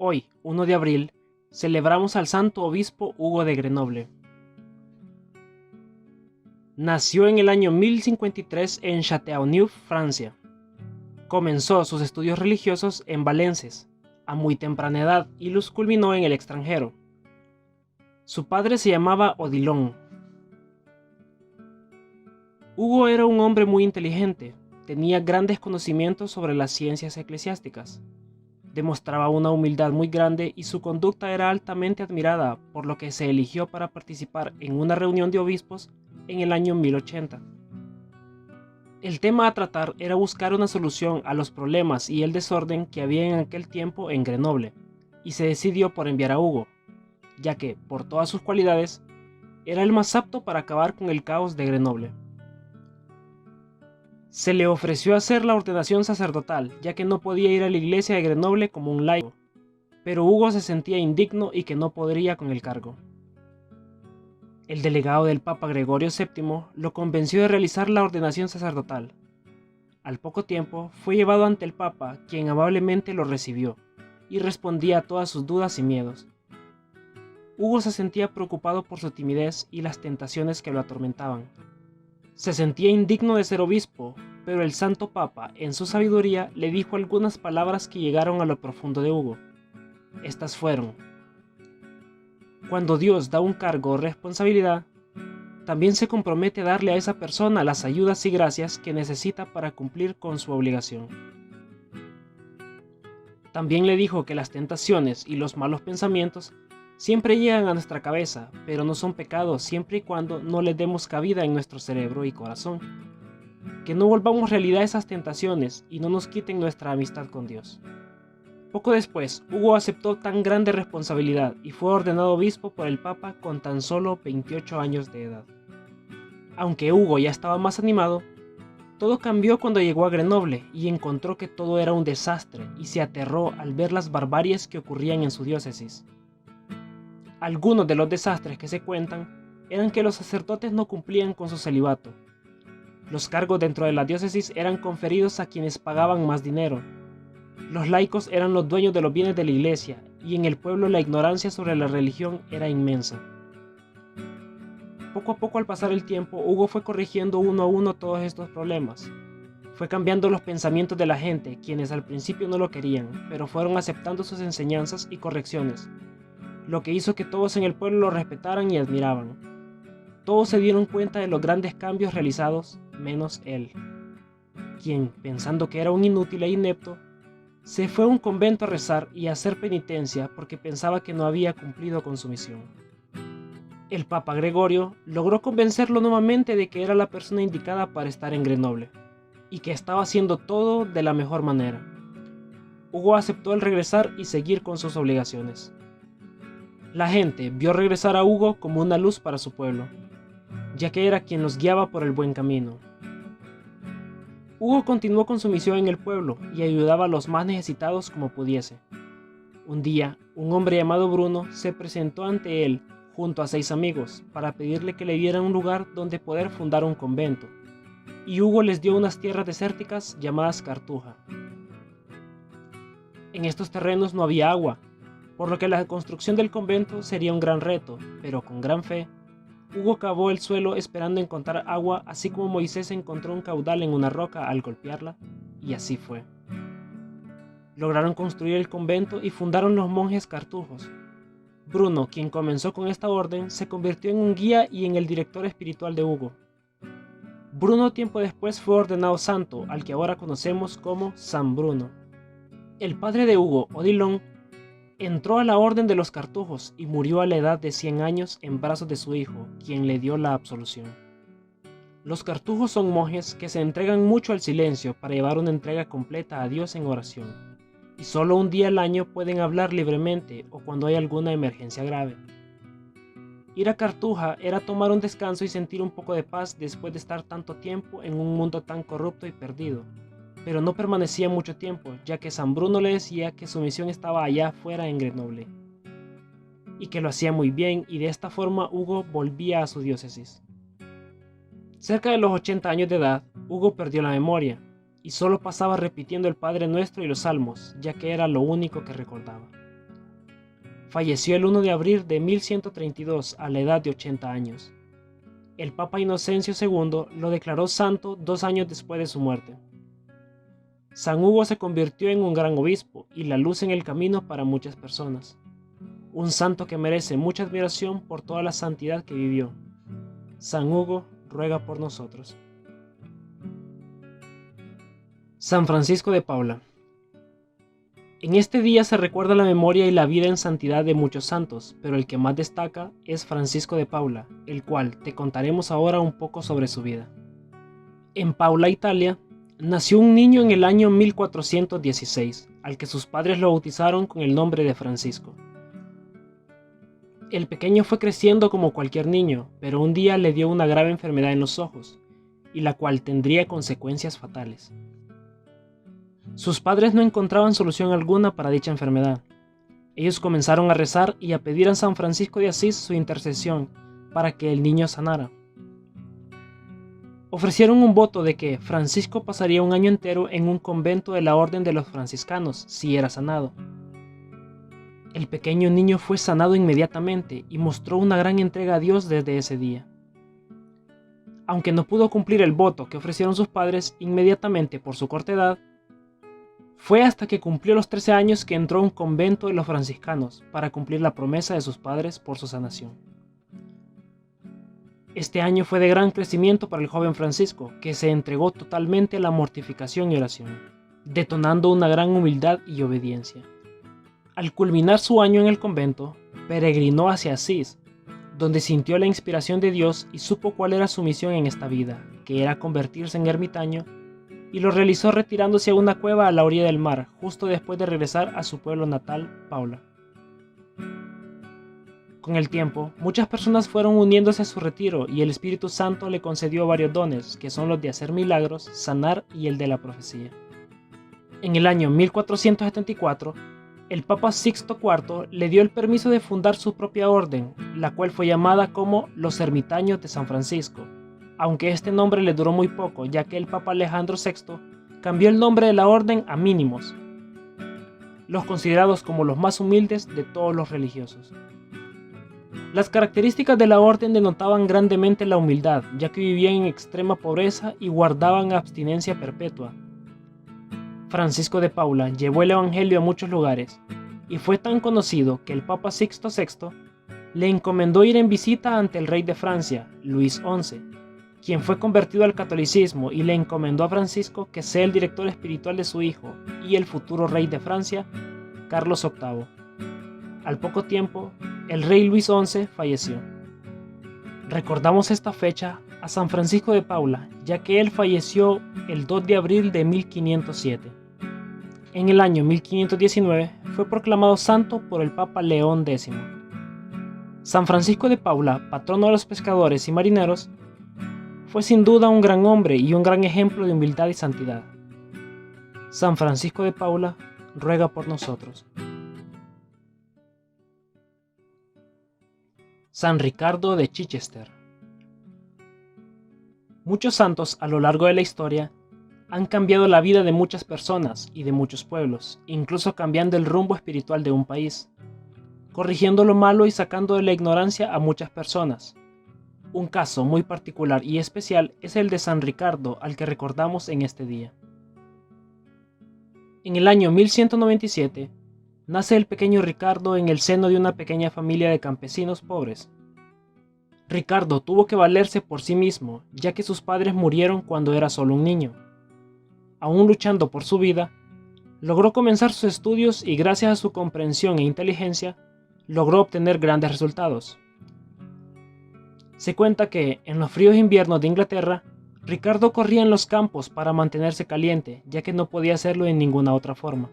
Hoy, 1 de abril, celebramos al santo obispo Hugo de Grenoble. Nació en el año 1053 en Châteauneuf, Francia. Comenzó sus estudios religiosos en Valences, a muy temprana edad, y los culminó en el extranjero. Su padre se llamaba Odilon. Hugo era un hombre muy inteligente, tenía grandes conocimientos sobre las ciencias eclesiásticas. Demostraba una humildad muy grande y su conducta era altamente admirada, por lo que se eligió para participar en una reunión de obispos en el año 1080. El tema a tratar era buscar una solución a los problemas y el desorden que había en aquel tiempo en Grenoble, y se decidió por enviar a Hugo, ya que, por todas sus cualidades, era el más apto para acabar con el caos de Grenoble. Se le ofreció hacer la ordenación sacerdotal, ya que no podía ir a la iglesia de Grenoble como un laico, pero Hugo se sentía indigno y que no podría con el cargo. El delegado del Papa Gregorio VII lo convenció de realizar la ordenación sacerdotal. Al poco tiempo fue llevado ante el Papa, quien amablemente lo recibió y respondía a todas sus dudas y miedos. Hugo se sentía preocupado por su timidez y las tentaciones que lo atormentaban. Se sentía indigno de ser obispo, pero el Santo Papa, en su sabiduría, le dijo algunas palabras que llegaron a lo profundo de Hugo. Estas fueron: cuando Dios da un cargo o responsabilidad, también se compromete a darle a esa persona las ayudas y gracias que necesita para cumplir con su obligación. También le dijo que las tentaciones y los malos pensamientos siempre llegan a nuestra cabeza, pero no son pecados siempre y cuando no les demos cabida en nuestro cerebro y corazón. Que no volvamos realidad esas tentaciones y no nos quiten nuestra amistad con Dios. Poco después, Hugo aceptó tan grande responsabilidad y fue ordenado obispo por el Papa con tan solo 28 años de edad. Aunque Hugo ya estaba más animado, todo cambió cuando llegó a Grenoble y encontró que todo era un desastre y se aterró al ver las barbaries que ocurrían en su diócesis. Algunos de los desastres que se cuentan eran que los sacerdotes no cumplían con su celibato. Los cargos dentro de la diócesis eran conferidos a quienes pagaban más dinero. Los laicos eran los dueños de los bienes de la iglesia y en el pueblo la ignorancia sobre la religión era inmensa. Poco a poco, al pasar el tiempo, Hugo fue corrigiendo uno a uno todos estos problemas. Fue cambiando los pensamientos de la gente, quienes al principio no lo querían, pero fueron aceptando sus enseñanzas y correcciones, lo que hizo que todos en el pueblo lo respetaran y admiraban. Todos se dieron cuenta de los grandes cambios realizados, menos él, quien, pensando que era un inútil e inepto, se fue a un convento a rezar y a hacer penitencia porque pensaba que no había cumplido con su misión. El Papa Gregorio logró convencerlo nuevamente de que era la persona indicada para estar en Grenoble, y que estaba haciendo todo de la mejor manera. Hugo aceptó el regresar y seguir con sus obligaciones. La gente vio regresar a Hugo como una luz para su pueblo, ya que era quien los guiaba por el buen camino. Hugo continuó con su misión en el pueblo y ayudaba a los más necesitados como pudiese. Un día, un hombre llamado Bruno se presentó ante él junto a 6 amigos para pedirle que le dieran un lugar donde poder fundar un convento, y Hugo les dio unas tierras desérticas llamadas Cartuja. En estos terrenos no había agua, por lo que la construcción del convento sería un gran reto, pero con gran fe, Hugo cavó el suelo esperando encontrar agua, así como Moisés encontró un caudal en una roca al golpearla, y así fue. Lograron construir el convento y fundaron los monjes cartujos. Bruno, quien comenzó con esta orden, se convirtió en un guía y en el director espiritual de Hugo. Bruno tiempo después fue ordenado santo, al que ahora conocemos como San Bruno. El padre de Hugo, Odilon, entró a la orden de los cartujos y murió a la edad de 100 años en brazos de su hijo, quien le dio la absolución. Los cartujos son monjes que se entregan mucho al silencio para llevar una entrega completa a Dios en oración, y solo un día al año pueden hablar libremente o cuando hay alguna emergencia grave. Ir a Cartuja era tomar un descanso y sentir un poco de paz después de estar tanto tiempo en un mundo tan corrupto y perdido. Pero no permanecía mucho tiempo, ya que San Bruno le decía que su misión estaba allá afuera en Grenoble, y que lo hacía muy bien, y de esta forma Hugo volvía a su diócesis. Cerca de los 80 años de edad, Hugo perdió la memoria, y solo pasaba repitiendo el Padre Nuestro y los Salmos, ya que era lo único que recordaba. falleció el 1 de abril de 1132 a la edad de 80 años. El Papa Inocencio II lo declaró santo 2 años después de su muerte. San Hugo se convirtió en un gran obispo y la luz en el camino para muchas personas. Un santo que merece mucha admiración por toda la santidad que vivió. San Hugo ruega por nosotros. San Francisco de Paula. En este día se recuerda la memoria y la vida en santidad de muchos santos, pero el que más destaca es Francisco de Paula, el cual te contaremos ahora un poco sobre su vida. En Paula, Italia, nació un niño en el año 1416, al que sus padres lo bautizaron con el nombre de Francisco. El pequeño fue creciendo como cualquier niño, pero un día le dio una grave enfermedad en los ojos, y la cual tendría consecuencias fatales. Sus padres no encontraban solución alguna para dicha enfermedad. Ellos comenzaron a rezar y a pedir a San Francisco de Asís su intercesión para que el niño sanara. Ofrecieron un voto de que Francisco pasaría un año entero en un convento de la Orden de los Franciscanos si era sanado. El pequeño niño fue sanado inmediatamente y mostró una gran entrega a Dios desde ese día. Aunque no pudo cumplir el voto que ofrecieron sus padres inmediatamente por su corta edad, fue hasta que cumplió los 13 años que entró a un convento de los franciscanos para cumplir la promesa de sus padres por su sanación. Este año fue de gran crecimiento para el joven Francisco, que se entregó totalmente a la mortificación y oración, detonando una gran humildad y obediencia. Al culminar su año en el convento, peregrinó hacia Asís, donde sintió la inspiración de Dios y supo cuál era su misión en esta vida, que era convertirse en ermitaño, y lo realizó retirándose a una cueva a la orilla del mar, justo después de regresar a su pueblo natal, Paula. Con el tiempo, muchas personas fueron uniéndose a su retiro y el Espíritu Santo le concedió varios dones, que son los de hacer milagros, sanar y el de la profecía. En el año 1474, el Papa Sixto IV le dio el permiso de fundar su propia orden, la cual fue llamada como los Ermitaños de San Francisco, aunque este nombre le duró muy poco, ya que el Papa Alejandro VI cambió el nombre de la orden a Mínimos, los considerados como los más humildes de todos los religiosos. Las características de la orden denotaban grandemente la humildad, ya que vivían en extrema pobreza y guardaban abstinencia perpetua. Francisco de Paula llevó el Evangelio a muchos lugares, y fue tan conocido que el Papa Sixto VI le encomendó ir en visita ante el rey de Francia, Luis XI, quien fue convertido al catolicismo y le encomendó a Francisco que sea el director espiritual de su hijo y el futuro rey de Francia, Carlos VIII. Al poco tiempo, el rey Luis XI falleció. Recordamos esta fecha a San Francisco de Paula, ya que él falleció el 2 de abril de 1507. En el año 1519 fue proclamado santo por el Papa León X. San Francisco de Paula, patrono de los pescadores y marineros, fue sin duda un gran hombre y un gran ejemplo de humildad y santidad. San Francisco de Paula ruega por nosotros. San Ricardo de Chichester. Muchos santos a lo largo de la historia han cambiado la vida de muchas personas y de muchos pueblos, incluso cambiando el rumbo espiritual de un país, corrigiendo lo malo y sacando de la ignorancia a muchas personas. Un caso muy particular y especial es el de San Ricardo, al que recordamos en este día. En el año 1197, nace el pequeño Ricardo en el seno de una pequeña familia de campesinos pobres. Ricardo tuvo que valerse por sí mismo, ya que sus padres murieron cuando era solo un niño. Aún luchando por su vida, logró comenzar sus estudios y gracias a su comprensión e inteligencia, logró obtener grandes resultados. Se cuenta que, en los fríos inviernos de Inglaterra, Ricardo corría en los campos para mantenerse caliente, ya que no podía hacerlo de ninguna otra forma.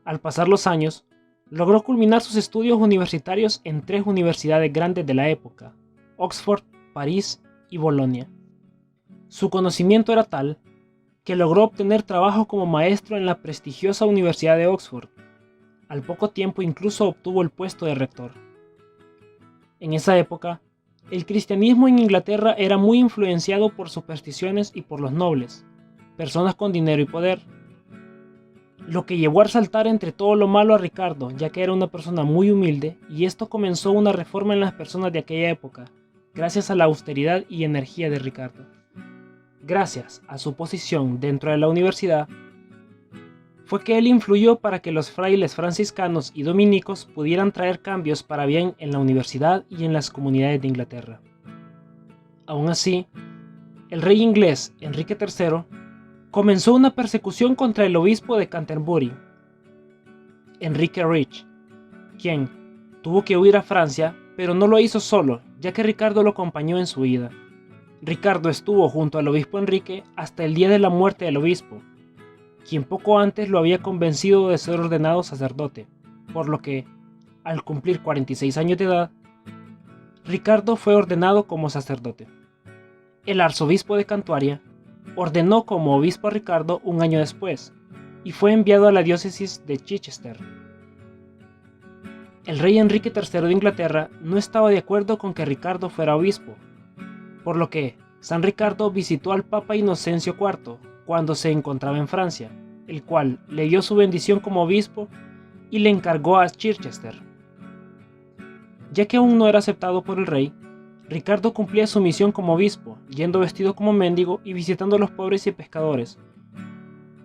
Al pasar los años, logró culminar sus estudios universitarios en 3 universidades grandes de la época, Oxford, París y Bolonia. Su conocimiento era tal que logró obtener trabajo como maestro en la prestigiosa Universidad de Oxford. Al poco tiempo incluso obtuvo el puesto de rector. En esa época, el cristianismo en Inglaterra era muy influenciado por supersticiones y por los nobles, personas con dinero y poder. lo que llevó a resaltar entre todo lo malo a Ricardo, ya que era una persona muy humilde, y esto comenzó una reforma en las personas de aquella época, gracias a la austeridad y energía de Ricardo. Gracias a su posición dentro de la universidad, fue que él influyó para que los frailes franciscanos y dominicos pudieran traer cambios para bien en la universidad y en las comunidades de Inglaterra. Aún así, el rey inglés Enrique III comenzó una persecución contra el obispo de Canterbury, Enrique Rich, quien tuvo que huir a Francia, pero no lo hizo solo, ya que Ricardo lo acompañó en su huida. Ricardo estuvo junto al obispo Enrique hasta el día de la muerte del obispo, quien poco antes lo había convencido de ser ordenado sacerdote, por lo que, al cumplir 46 años de edad, Ricardo fue ordenado como sacerdote. El arzobispo de Cantuaria ordenó como obispo a Ricardo un año después, y fue enviado a la diócesis de Chichester. El rey Enrique III de Inglaterra no estaba de acuerdo con que Ricardo fuera obispo, por lo que San Ricardo visitó al Papa Inocencio IV cuando se encontraba en Francia, el cual le dio su bendición como obispo y le encargó a Chichester. Ya que aún no era aceptado por el rey, Ricardo cumplía su misión como obispo, yendo vestido como mendigo y visitando a los pobres y pescadores,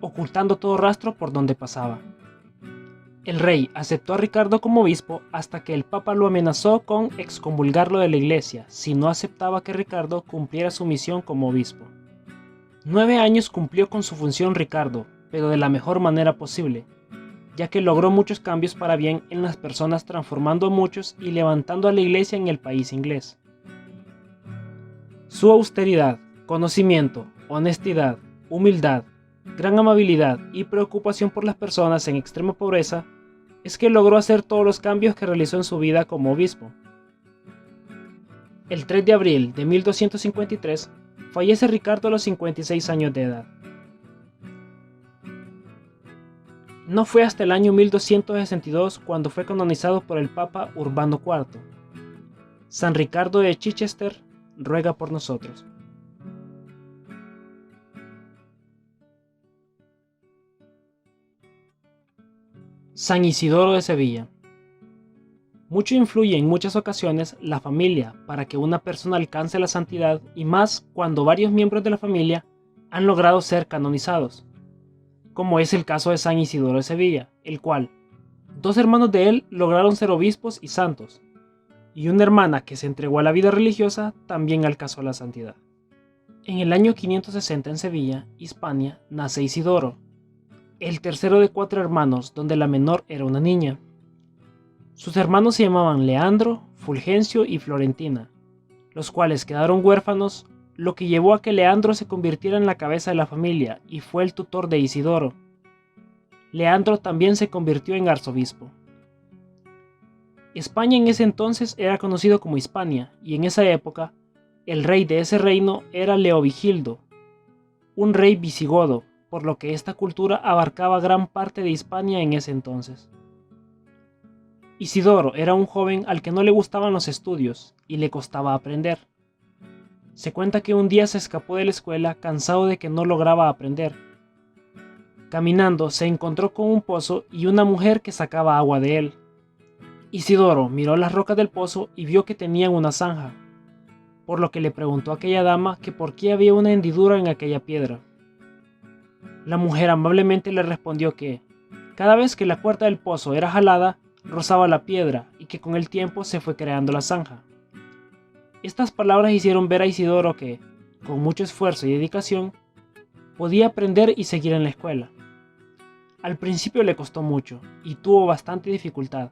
ocultando todo rastro por donde pasaba. El rey aceptó a Ricardo como obispo hasta que el Papa lo amenazó con excomulgarlo de la iglesia si no aceptaba que Ricardo cumpliera su misión como obispo. 9 años cumplió con su función Ricardo, pero de la mejor manera posible, ya que logró muchos cambios para bien en las personas, transformando a muchos y levantando a la iglesia en el país inglés. Su austeridad, conocimiento, honestidad, humildad, gran amabilidad y preocupación por las personas en extrema pobreza es que logró hacer todos los cambios que realizó en su vida como obispo. El 3 de abril de 1253 fallece Ricardo a los 56 años de edad. No fue hasta el año 1262 cuando fue canonizado por el Papa Urbano IV. San Ricardo de Chichester ruega por nosotros. San Isidoro de Sevilla. Mucho influye en muchas ocasiones la familia para que una persona alcance la santidad, y más cuando varios miembros de la familia han logrado ser canonizados, como es el caso de San Isidoro de Sevilla, el cual 2 hermanos de él lograron ser obispos y santos, y una hermana que se entregó a la vida religiosa también alcanzó la santidad. En el año 560 en Sevilla, Hispania, nace Isidoro, el tercero de 4 hermanos, donde la menor era una niña. Sus hermanos se llamaban Leandro, Fulgencio y Florentina, los cuales quedaron huérfanos, lo que llevó a que Leandro se convirtiera en la cabeza de la familia y fue el tutor de Isidoro. Leandro también se convirtió en arzobispo. España en ese entonces era conocido como Hispania, y en esa época el rey de ese reino era Leovigildo, un rey visigodo, por lo que esta cultura abarcaba gran parte de Hispania en ese entonces. Isidoro era un joven al que no le gustaban los estudios y le costaba aprender. Se cuenta que un día se escapó de la escuela cansado de que no lograba aprender. Caminando se encontró con un pozo y una mujer que sacaba agua de él. Isidoro miró las rocas del pozo y vio que tenían una zanja, por lo que le preguntó a aquella dama que por qué había una hendidura en aquella piedra. La mujer amablemente le respondió que, cada vez que la puerta del pozo era jalada, rozaba la piedra y que con el tiempo se fue creando la zanja. Estas palabras hicieron ver a Isidoro que, con mucho esfuerzo y dedicación, podía aprender y seguir en la escuela. Al principio le costó mucho y tuvo bastante dificultad,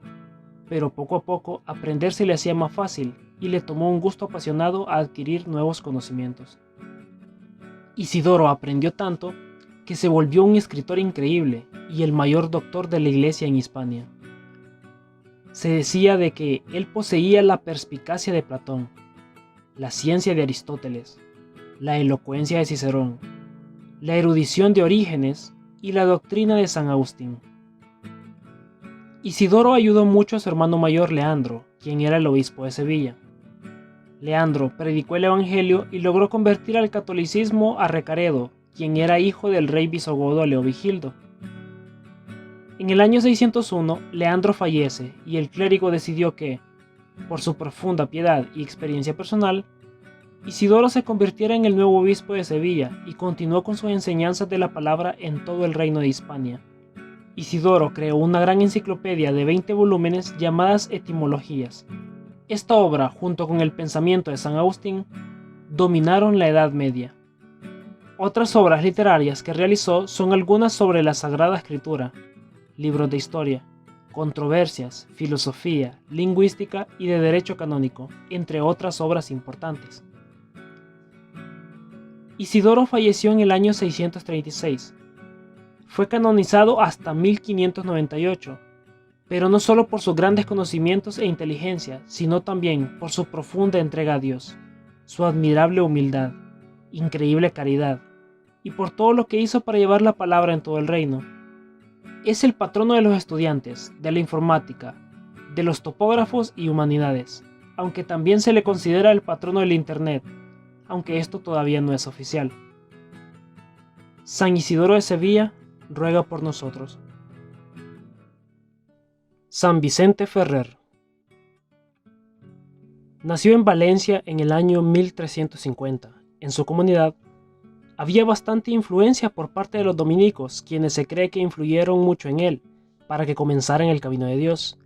pero poco a poco aprender se le hacía más fácil y le tomó un gusto apasionado a adquirir nuevos conocimientos. Isidoro aprendió tanto que se volvió un escritor increíble y el mayor doctor de la iglesia en Hispania. Se decía de que él poseía la perspicacia de Platón, la ciencia de Aristóteles, la elocuencia de Cicerón, la erudición de Orígenes y la doctrina de San Agustín. Isidoro ayudó mucho a su hermano mayor Leandro, quien era el obispo de Sevilla. Leandro predicó el evangelio y logró convertir al catolicismo a Recaredo, quien era hijo del rey visigodo Leovigildo. En el año 601, Leandro fallece y el clérigo decidió que, por su profunda piedad y experiencia personal, Isidoro se convirtiera en el nuevo obispo de Sevilla y continuó con sus enseñanzas de la palabra en todo el reino de Hispania. Isidoro creó una gran enciclopedia de 20 volúmenes llamadas Etimologías. Esta obra, junto con el pensamiento de San Agustín, dominaron la Edad Media. Otras obras literarias que realizó son algunas sobre la Sagrada Escritura, libros de historia, controversias, filosofía, lingüística y de derecho canónico, entre otras obras importantes. Isidoro falleció en el año 636. Fue canonizado hasta 1598, pero no solo por sus grandes conocimientos e inteligencia, sino también por su profunda entrega a Dios, su admirable humildad, increíble caridad, y por todo lo que hizo para llevar la palabra en todo el reino. Es el patrono de los estudiantes, de la informática, de los topógrafos y humanidades, aunque también se le considera el patrono del Internet, aunque esto todavía no es oficial. San Isidoro de Sevilla ruega por nosotros. San Vicente Ferrer. Nació en Valencia en el año 1350. En su comunidad había bastante influencia por parte de los dominicos, quienes se cree que influyeron mucho en él para que comenzara en el camino de Dios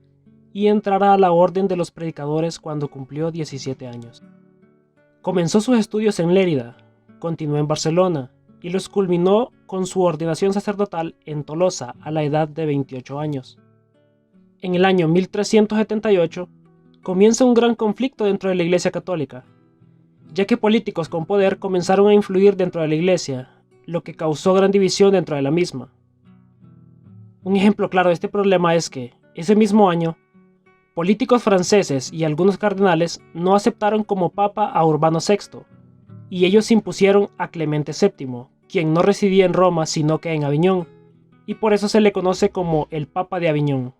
y entrara a la orden de los predicadores cuando cumplió 17 años. Comenzó sus estudios en Lérida, continuó en Barcelona y los culminó con su ordenación sacerdotal en Tolosa a la edad de 28 años. En el año 1378 comienza un gran conflicto dentro de la Iglesia Católica, ya que políticos con poder comenzaron a influir dentro de la Iglesia, lo que causó gran división dentro de la misma. Un ejemplo claro de este problema es que, ese mismo año, políticos franceses y algunos cardenales no aceptaron como papa a Urbano VI, y ellos impusieron a Clemente VII, quien no residía en Roma sino que en Aviñón, y por eso se le conoce como el Papa de Aviñón.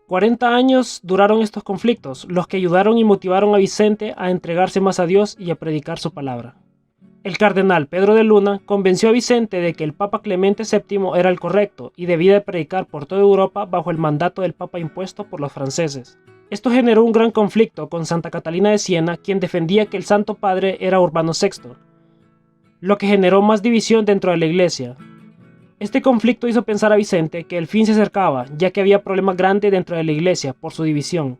40 años duraron estos conflictos, los que ayudaron y motivaron a Vicente a entregarse más a Dios y a predicar su palabra. El cardenal Pedro de Luna convenció a Vicente de que el Papa Clemente VII era el correcto y debía de predicar por toda Europa bajo el mandato del Papa impuesto por los franceses. Esto generó un gran conflicto con Santa Catalina de Siena, quien defendía que el Santo Padre era Urbano VI, lo que generó más división dentro de la Iglesia. Este conflicto hizo pensar a Vicente que el fin se acercaba, ya que había problemas grandes dentro de la Iglesia por su división.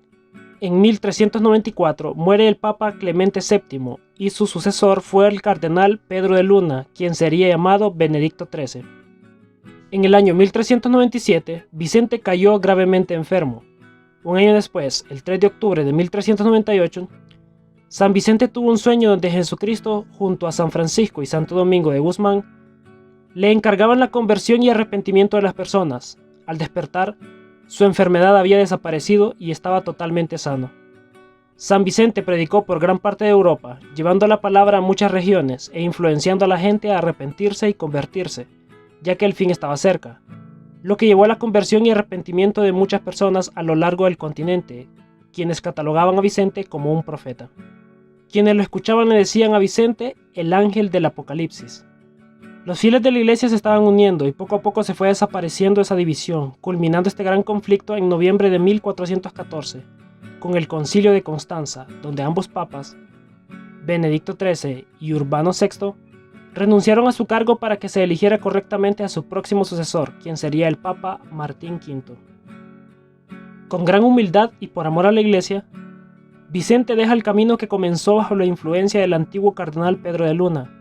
En 1394 muere el Papa Clemente VII y su sucesor fue el cardenal Pedro de Luna, quien sería llamado Benedicto XIII. En el año 1397, Vicente cayó gravemente enfermo. Un año después, el 3 de octubre de 1398, San Vicente tuvo un sueño donde Jesucristo, junto a San Francisco y Santo Domingo de Guzmán, le encargaban la conversión y arrepentimiento de las personas. Al despertar, su enfermedad había desaparecido y estaba totalmente sano. San Vicente predicó por gran parte de Europa, llevando la palabra a muchas regiones e influenciando a la gente a arrepentirse y convertirse, ya que el fin estaba cerca, lo que llevó a la conversión y arrepentimiento de muchas personas a lo largo del continente, quienes catalogaban a Vicente como un profeta. Quienes lo escuchaban le decían a Vicente el ángel del Apocalipsis. Los fieles de la iglesia se estaban uniendo y poco a poco se fue desapareciendo esa división, culminando este gran conflicto en noviembre de 1414, con el Concilio de Constanza, donde ambos papas, Benedicto XIII y Urbano VI, renunciaron a su cargo para que se eligiera correctamente a su próximo sucesor, quien sería el Papa Martín V. Con gran humildad y por amor a la iglesia, Vicente deja el camino que comenzó bajo la influencia del antiguo cardenal Pedro de Luna,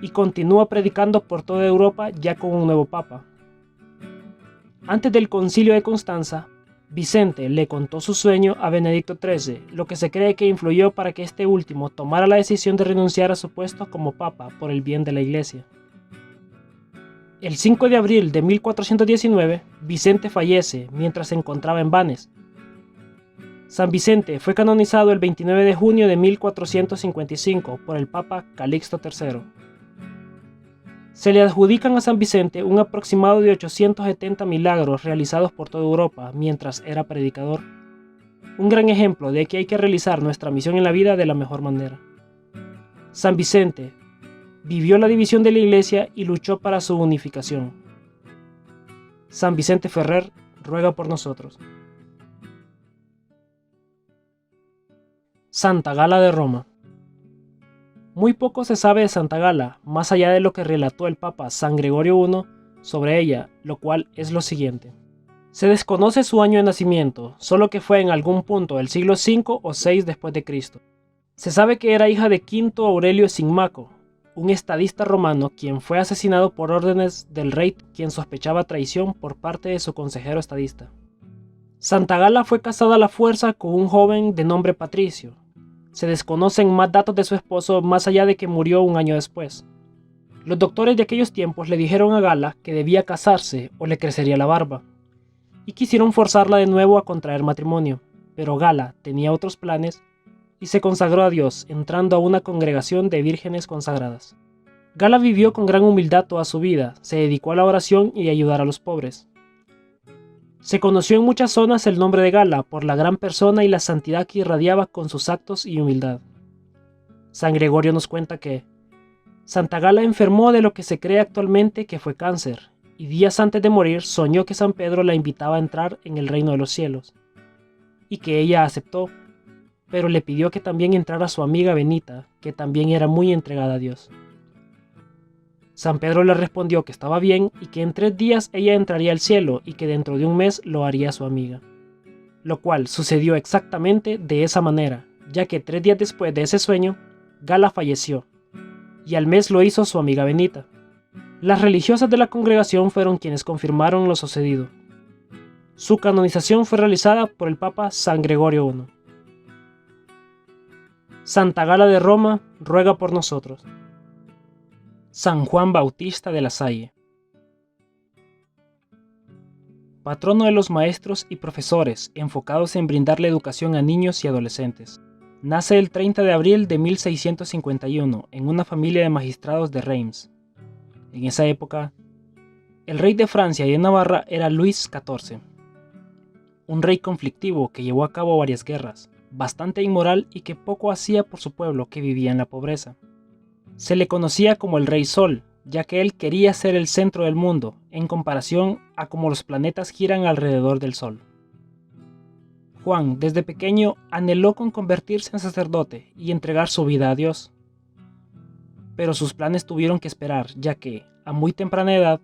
y continúa predicando por toda Europa ya con un nuevo papa. Antes del Concilio de Constanza, Vicente le contó su sueño a Benedicto XIII, lo que se cree que influyó para que este último tomara la decisión de renunciar a su puesto como papa por el bien de la iglesia. El 5 de abril de 1419, Vicente fallece mientras se encontraba en Vannes. San Vicente fue canonizado el 29 de junio de 1455 por el Papa Calixto III. Se le adjudican a San Vicente un aproximado de 870 milagros realizados por toda Europa mientras era predicador. Un gran ejemplo de que hay que realizar nuestra misión en la vida de la mejor manera. San Vicente vivió la división de la iglesia y luchó para su unificación. San Vicente Ferrer ruega por nosotros. Santa Gala de Roma. Muy poco se sabe de Santa Gala, más allá de lo que relató el Papa San Gregorio I sobre ella, lo cual es lo siguiente. Se desconoce su año de nacimiento, solo que fue en algún punto del siglo V o VI después de Cristo. Se sabe que era hija de Quinto Aurelio Sinmaco, un estadista romano quien fue asesinado por órdenes del rey, quien sospechaba traición por parte de su consejero estadista. Santa Gala fue casada a la fuerza con un joven de nombre Patricio. Se desconocen más datos de su esposo más allá de que murió un año después. Los doctores de aquellos tiempos le dijeron a Gala que debía casarse o le crecería la barba, y quisieron forzarla de nuevo a contraer matrimonio, pero Gala tenía otros planes y se consagró a Dios entrando a una congregación de vírgenes consagradas. Gala vivió con gran humildad toda su vida, se dedicó a la oración y a ayudar a los pobres. Se conoció en muchas zonas el nombre de Gala por la gran persona y la santidad que irradiaba con sus actos y humildad. San Gregorio nos cuenta que Santa Gala enfermó de lo que se cree actualmente que fue cáncer, y días antes de morir soñó que San Pedro la invitaba a entrar en el reino de los cielos, y que ella aceptó, pero le pidió que también entrara su amiga Benita, que también era muy entregada a Dios. San Pedro le respondió que estaba bien y que en 3 días ella entraría al cielo y que dentro de un mes lo haría su amiga. Lo cual sucedió exactamente de esa manera, ya que 3 días después de ese sueño, Gala falleció, y al mes lo hizo su amiga Benita. Las religiosas de la congregación fueron quienes confirmaron lo sucedido. Su canonización fue realizada por el Papa San Gregorio I. Santa Gala de Roma ruega por nosotros. San Juan Bautista de la Salle. Patrono de los maestros y profesores enfocados en brindarle educación a niños y adolescentes. Nace el 30 de abril de 1651 en una familia de magistrados de Reims. En esa época, el rey de Francia y de Navarra era Luis XIV, un rey conflictivo que llevó a cabo varias guerras, bastante inmoral y que poco hacía por su pueblo que vivía en la pobreza. Se le conocía como el Rey Sol, ya que él quería ser el centro del mundo, en comparación a cómo los planetas giran alrededor del Sol. Juan, desde pequeño, anheló con convertirse en sacerdote y entregar su vida a Dios. Pero sus planes tuvieron que esperar, ya que, a muy temprana edad,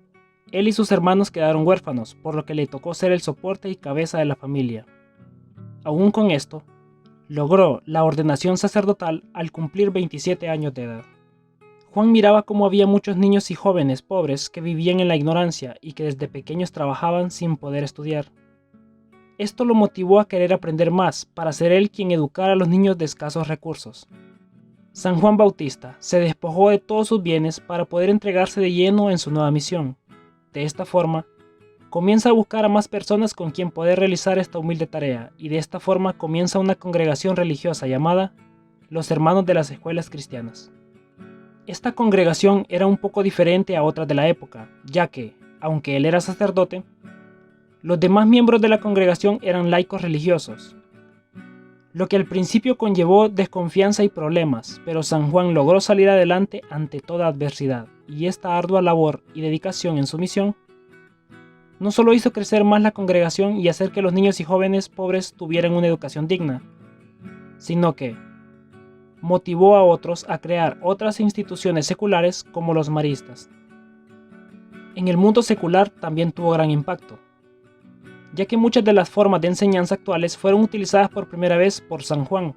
él y sus hermanos quedaron huérfanos, por lo que le tocó ser el soporte y cabeza de la familia. Aún con esto, logró la ordenación sacerdotal al cumplir 27 años de edad. Juan miraba cómo había muchos niños y jóvenes pobres que vivían en la ignorancia y que desde pequeños trabajaban sin poder estudiar. Esto lo motivó a querer aprender más para ser él quien educara a los niños de escasos recursos. San Juan Bautista se despojó de todos sus bienes para poder entregarse de lleno en su nueva misión. De esta forma, comienza a buscar a más personas con quien poder realizar esta humilde tarea y de esta forma comienza una congregación religiosa llamada los Hermanos de las Escuelas Cristianas. Esta congregación era un poco diferente a otras de la época, ya que, aunque él era sacerdote, los demás miembros de la congregación eran laicos religiosos, lo que al principio conllevó desconfianza y problemas, pero San Juan logró salir adelante ante toda adversidad, y esta ardua labor y dedicación en su misión no solo hizo crecer más la congregación y hacer que los niños y jóvenes pobres tuvieran una educación digna, sino que motivó a otros a crear otras instituciones seculares como los maristas. En el mundo secular también tuvo gran impacto, ya que muchas de las formas de enseñanza actuales fueron utilizadas por primera vez por San Juan,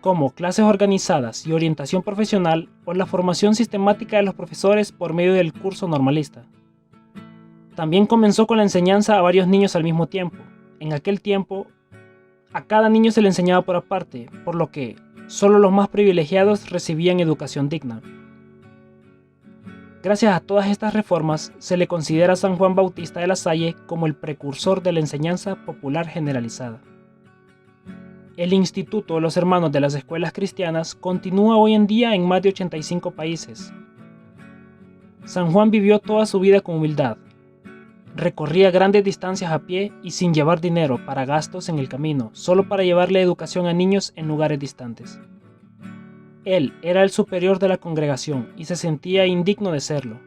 como clases organizadas y orientación profesional o la formación sistemática de los profesores por medio del curso normalista. También comenzó con la enseñanza a varios niños al mismo tiempo. En aquel tiempo, a cada niño se le enseñaba por aparte, por lo que solo los más privilegiados recibían educación digna. Gracias a todas estas reformas, se le considera a San Juan Bautista de la Salle como el precursor de la enseñanza popular generalizada. El Instituto de los Hermanos de las Escuelas Cristianas continúa hoy en día en más de 85 países. San Juan vivió toda su vida con humildad. Recorría grandes distancias a pie y sin llevar dinero para gastos en el camino, solo para llevarle educación a niños en lugares distantes. Él era el superior de la congregación y se sentía indigno de serlo,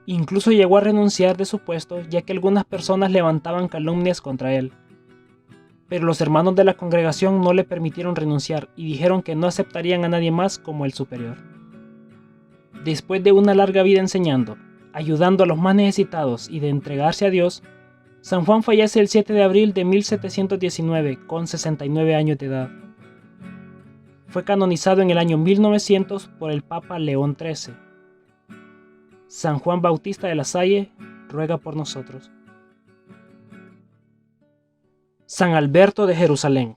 Incluso llegó a renunciar de su puesto, ya que algunas personas levantaban calumnias contra él. Pero los hermanos de la congregación no le permitieron renunciar y dijeron que no aceptarían a nadie más como el superior. Después de una larga vida enseñando, ayudando a los más necesitados y de entregarse a Dios, San Juan fallece el 7 de abril de 1719 con 69 años de edad. Fue canonizado en el año 1900 por el Papa León XIII. San Juan Bautista de la Salle ruega por nosotros. San Alberto de Jerusalén.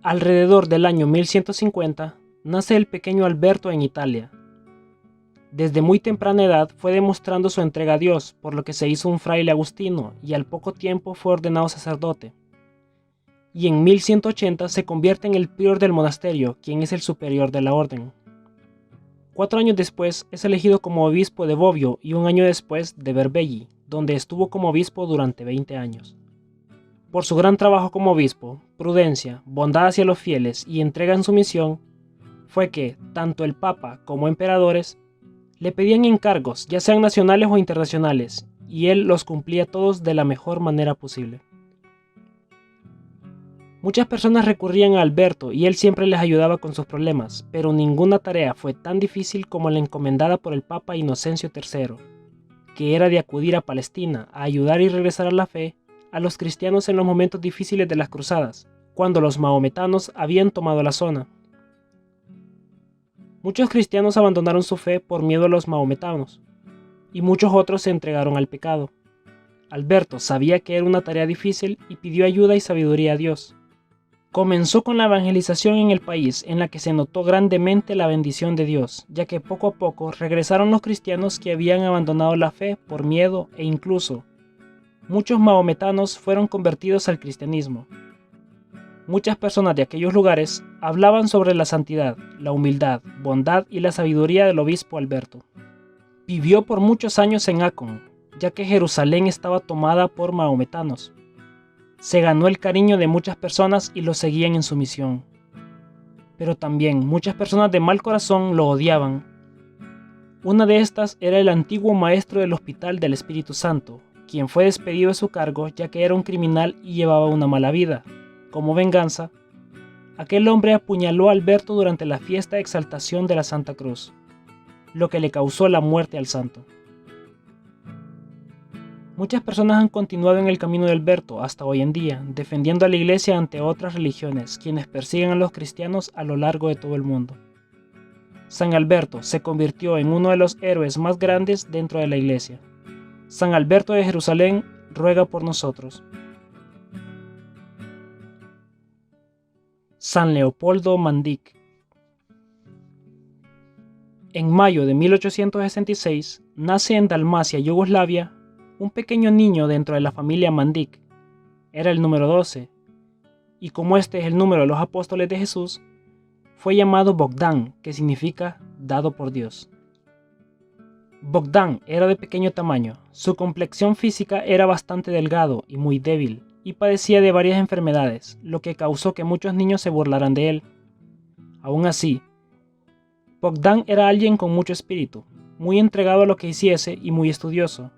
Alrededor del año 1150 nace el pequeño Alberto en Italia. Desde muy temprana edad fue demostrando su entrega a Dios, por lo que se hizo un fraile agustino y al poco tiempo fue ordenado sacerdote. Y en 1180 se convierte en el prior del monasterio, quien es el superior de la orden. 4 años después es elegido como obispo de Bobbio y un año después de Berbelli, donde estuvo como obispo durante 20 años. Por su gran trabajo como obispo, prudencia, bondad hacia los fieles y entrega en su misión, fue que tanto el Papa como emperadores le pedían encargos, ya sean nacionales o internacionales, y él los cumplía todos de la mejor manera posible. Muchas personas recurrían a Alberto y él siempre les ayudaba con sus problemas, pero ninguna tarea fue tan difícil como la encomendada por el Papa Inocencio III, que era de acudir a Palestina a ayudar y regresar a la fe a los cristianos en los momentos difíciles de las cruzadas, cuando los mahometanos habían tomado la zona. Muchos cristianos abandonaron su fe por miedo a los mahometanos, y muchos otros se entregaron al pecado. Alberto sabía que era una tarea difícil y pidió ayuda y sabiduría a Dios. Comenzó con la evangelización en el país, en la que se notó grandemente la bendición de Dios, ya que poco a poco regresaron los cristianos que habían abandonado la fe por miedo e incluso muchos mahometanos fueron convertidos al cristianismo. Muchas personas de aquellos lugares hablaban sobre la santidad, la humildad, bondad y la sabiduría del obispo Alberto. Vivió por muchos años en Acón, ya que Jerusalén estaba tomada por mahometanos. Se ganó el cariño de muchas personas y lo seguían en su misión. Pero también muchas personas de mal corazón lo odiaban. Una de estas era el antiguo maestro del Hospital del Espíritu Santo, quien fue despedido de su cargo ya que era un criminal y llevaba una mala vida. Como venganza, aquel hombre apuñaló a Alberto durante la fiesta de exaltación de la Santa Cruz, lo que le causó la muerte al santo. Muchas personas han continuado en el camino de Alberto hasta hoy en día, defendiendo a la Iglesia ante otras religiones, quienes persiguen a los cristianos a lo largo de todo el mundo. San Alberto se convirtió en uno de los héroes más grandes dentro de la Iglesia. San Alberto de Jerusalén ruega por nosotros. San Leopoldo Mandic. En mayo de 1866 nace en Dalmacia, Yugoslavia, un pequeño niño dentro de la familia Mandic. Era el número 12, y como este es el número de los apóstoles de Jesús, fue llamado Bogdan, que significa dado por Dios. Bogdan era de pequeño tamaño, su complexión física era bastante delgado y muy débil, y padecía de varias enfermedades, lo que causó que muchos niños se burlaran de él. Aún así, Bogdan era alguien con mucho espíritu, muy entregado a lo que hiciese y muy estudioso.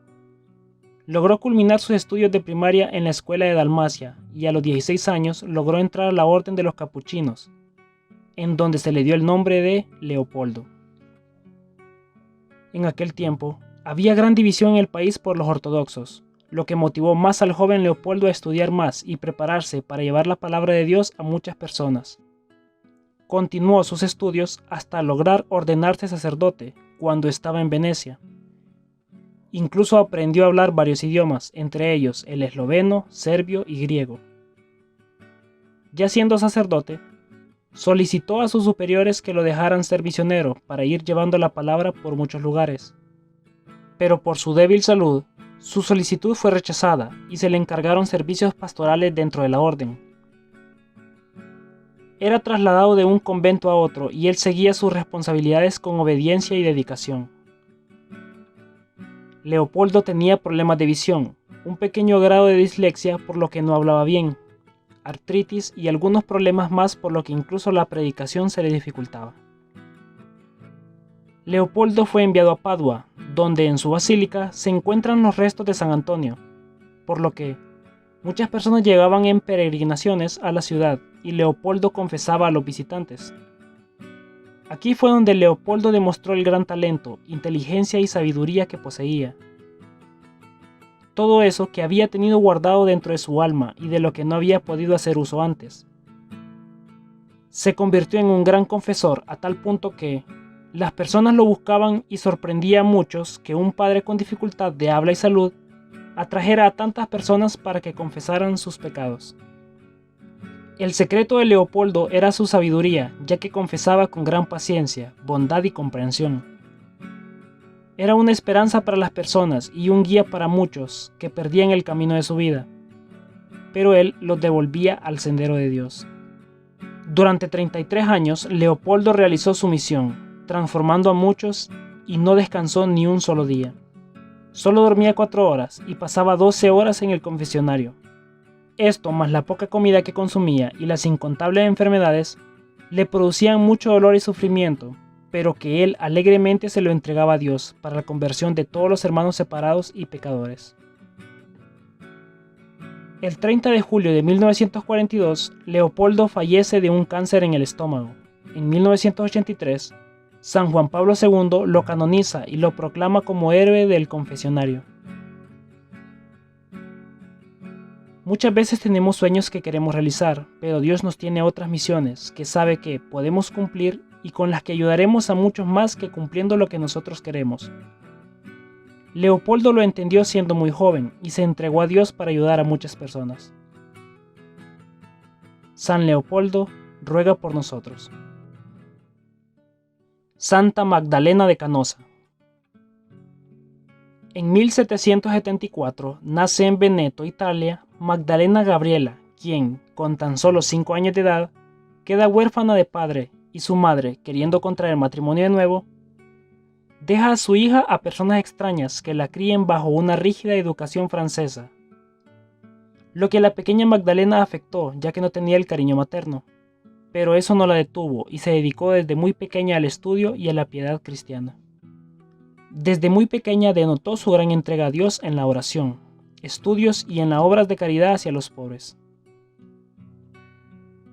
Logró culminar sus estudios de primaria en la escuela de Dalmacia y a los 16 años logró entrar a la orden de los capuchinos, en donde se le dio el nombre de Leopoldo. En aquel tiempo, había gran división en el país por los ortodoxos, lo que motivó más al joven Leopoldo a estudiar más y prepararse para llevar la palabra de Dios a muchas personas. Continuó sus estudios hasta lograr ordenarse sacerdote cuando estaba en Venecia. Incluso aprendió a hablar varios idiomas, entre ellos el esloveno, serbio y griego. Ya siendo sacerdote, solicitó a sus superiores que lo dejaran ser misionero para ir llevando la palabra por muchos lugares. Pero por su débil salud, su solicitud fue rechazada y se le encargaron servicios pastorales dentro de la orden. Era trasladado de un convento a otro y él seguía sus responsabilidades con obediencia y dedicación. Leopoldo tenía problemas de visión, un pequeño grado de dislexia por lo que no hablaba bien, artritis y algunos problemas más por lo que incluso la predicación se le dificultaba. Leopoldo fue enviado a Padua, donde en su basílica se encuentran los restos de San Antonio, por lo que muchas personas llegaban en peregrinaciones a la ciudad y Leopoldo confesaba a los visitantes. Aquí fue donde Leopoldo demostró el gran talento, inteligencia y sabiduría que poseía. Todo eso que había tenido guardado dentro de su alma y de lo que no había podido hacer uso antes. Se convirtió en un gran confesor a tal punto que las personas lo buscaban y sorprendía a muchos que un padre con dificultad de habla y salud atrajera a tantas personas para que confesaran sus pecados. El secreto de Leopoldo era su sabiduría, ya que confesaba con gran paciencia, bondad y comprensión. Era una esperanza para las personas y un guía para muchos que perdían el camino de su vida, pero él los devolvía al sendero de Dios. Durante 33 años, Leopoldo realizó su misión, transformando a muchos y no descansó ni un solo día. Solo dormía 4 horas y pasaba 12 horas en el confesionario. Esto, más la poca comida que consumía y las incontables enfermedades, le producían mucho dolor y sufrimiento, pero que él alegremente se lo entregaba a Dios para la conversión de todos los hermanos separados y pecadores. El 30 de julio de 1942, Leopoldo fallece de un cáncer en el estómago. En 1983, San Juan Pablo II lo canoniza y lo proclama como héroe del confesionario. Muchas veces tenemos sueños que queremos realizar, pero Dios nos tiene otras misiones que sabe que podemos cumplir y con las que ayudaremos a muchos más que cumpliendo lo que nosotros queremos. Leopoldo lo entendió siendo muy joven y se entregó a Dios para ayudar a muchas personas. San Leopoldo ruega por nosotros. Santa Magdalena de Canosa. En 1774 nace en Veneto, Italia, Magdalena Gabriela, quien, con tan solo 5 años de edad, queda huérfana de padre y su madre, queriendo contraer matrimonio de nuevo, deja a su hija a personas extrañas que la críen bajo una rígida educación francesa, lo que a la pequeña Magdalena afectó ya que no tenía el cariño materno, pero eso no la detuvo y se dedicó desde muy pequeña al estudio y a la piedad cristiana. Desde muy pequeña denotó su gran entrega a Dios en la oración, estudios y en las obras de caridad hacia los pobres.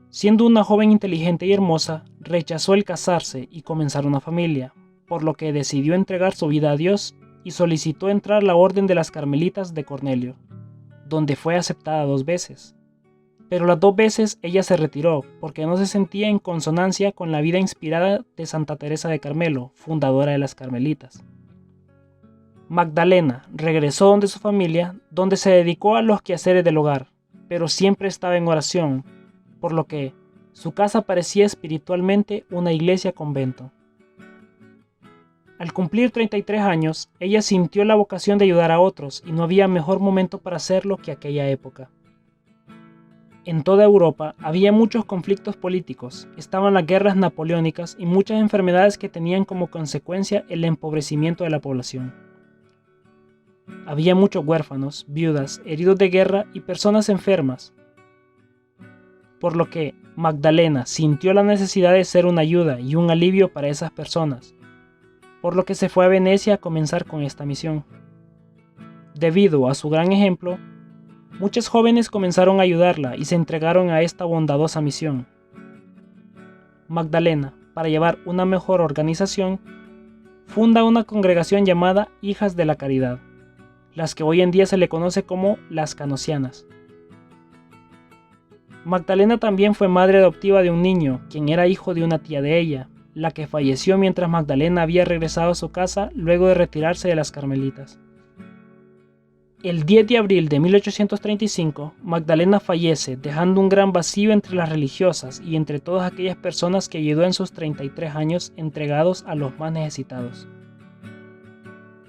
Siendo una joven inteligente y hermosa, rechazó el casarse y comenzar una familia, por lo que decidió entregar su vida a Dios y solicitó entrar a la Orden de las Carmelitas de Cornelio, donde fue aceptada 2 veces. Pero las 2 veces ella se retiró porque no se sentía en consonancia con la vida inspirada de Santa Teresa de Carmelo, fundadora de las Carmelitas. Magdalena regresó donde su familia, donde se dedicó a los quehaceres del hogar, pero siempre estaba en oración, por lo que su casa parecía espiritualmente una iglesia-convento. Al cumplir 33 años, ella sintió la vocación de ayudar a otros y no había mejor momento para hacerlo que aquella época. En toda Europa había muchos conflictos políticos, estaban las guerras napoleónicas y muchas enfermedades que tenían como consecuencia el empobrecimiento de la población. Había muchos huérfanos, viudas, heridos de guerra y personas enfermas, por lo que Magdalena sintió la necesidad de ser una ayuda y un alivio para esas personas, por lo que se fue a Venecia a comenzar con esta misión. Debido a su gran ejemplo, muchos jóvenes comenzaron a ayudarla y se entregaron a esta bondadosa misión. Magdalena, para llevar una mejor organización, funda una congregación llamada Hijas de la Caridad, las que hoy en día se le conoce como las Canosianas. Magdalena también fue madre adoptiva de un niño, quien era hijo de una tía de ella, la que falleció mientras Magdalena había regresado a su casa luego de retirarse de las Carmelitas. El 10 de abril de 1835, Magdalena fallece, dejando un gran vacío entre las religiosas y entre todas aquellas personas que ayudó en sus 33 años entregados a los más necesitados.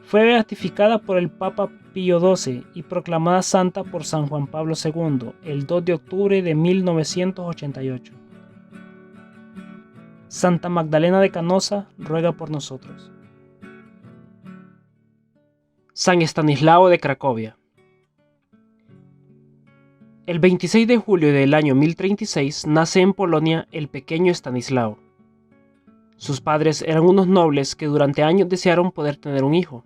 Fue beatificada por el Papa Pío XII y proclamada santa por San Juan Pablo II el 2 de octubre de 1988. Santa Magdalena de Canosa ruega por nosotros. San Estanislao de Cracovia. El 26 de julio del año 1036 nace en Polonia el pequeño Estanislao. Sus padres eran unos nobles que durante años desearon poder tener un hijo.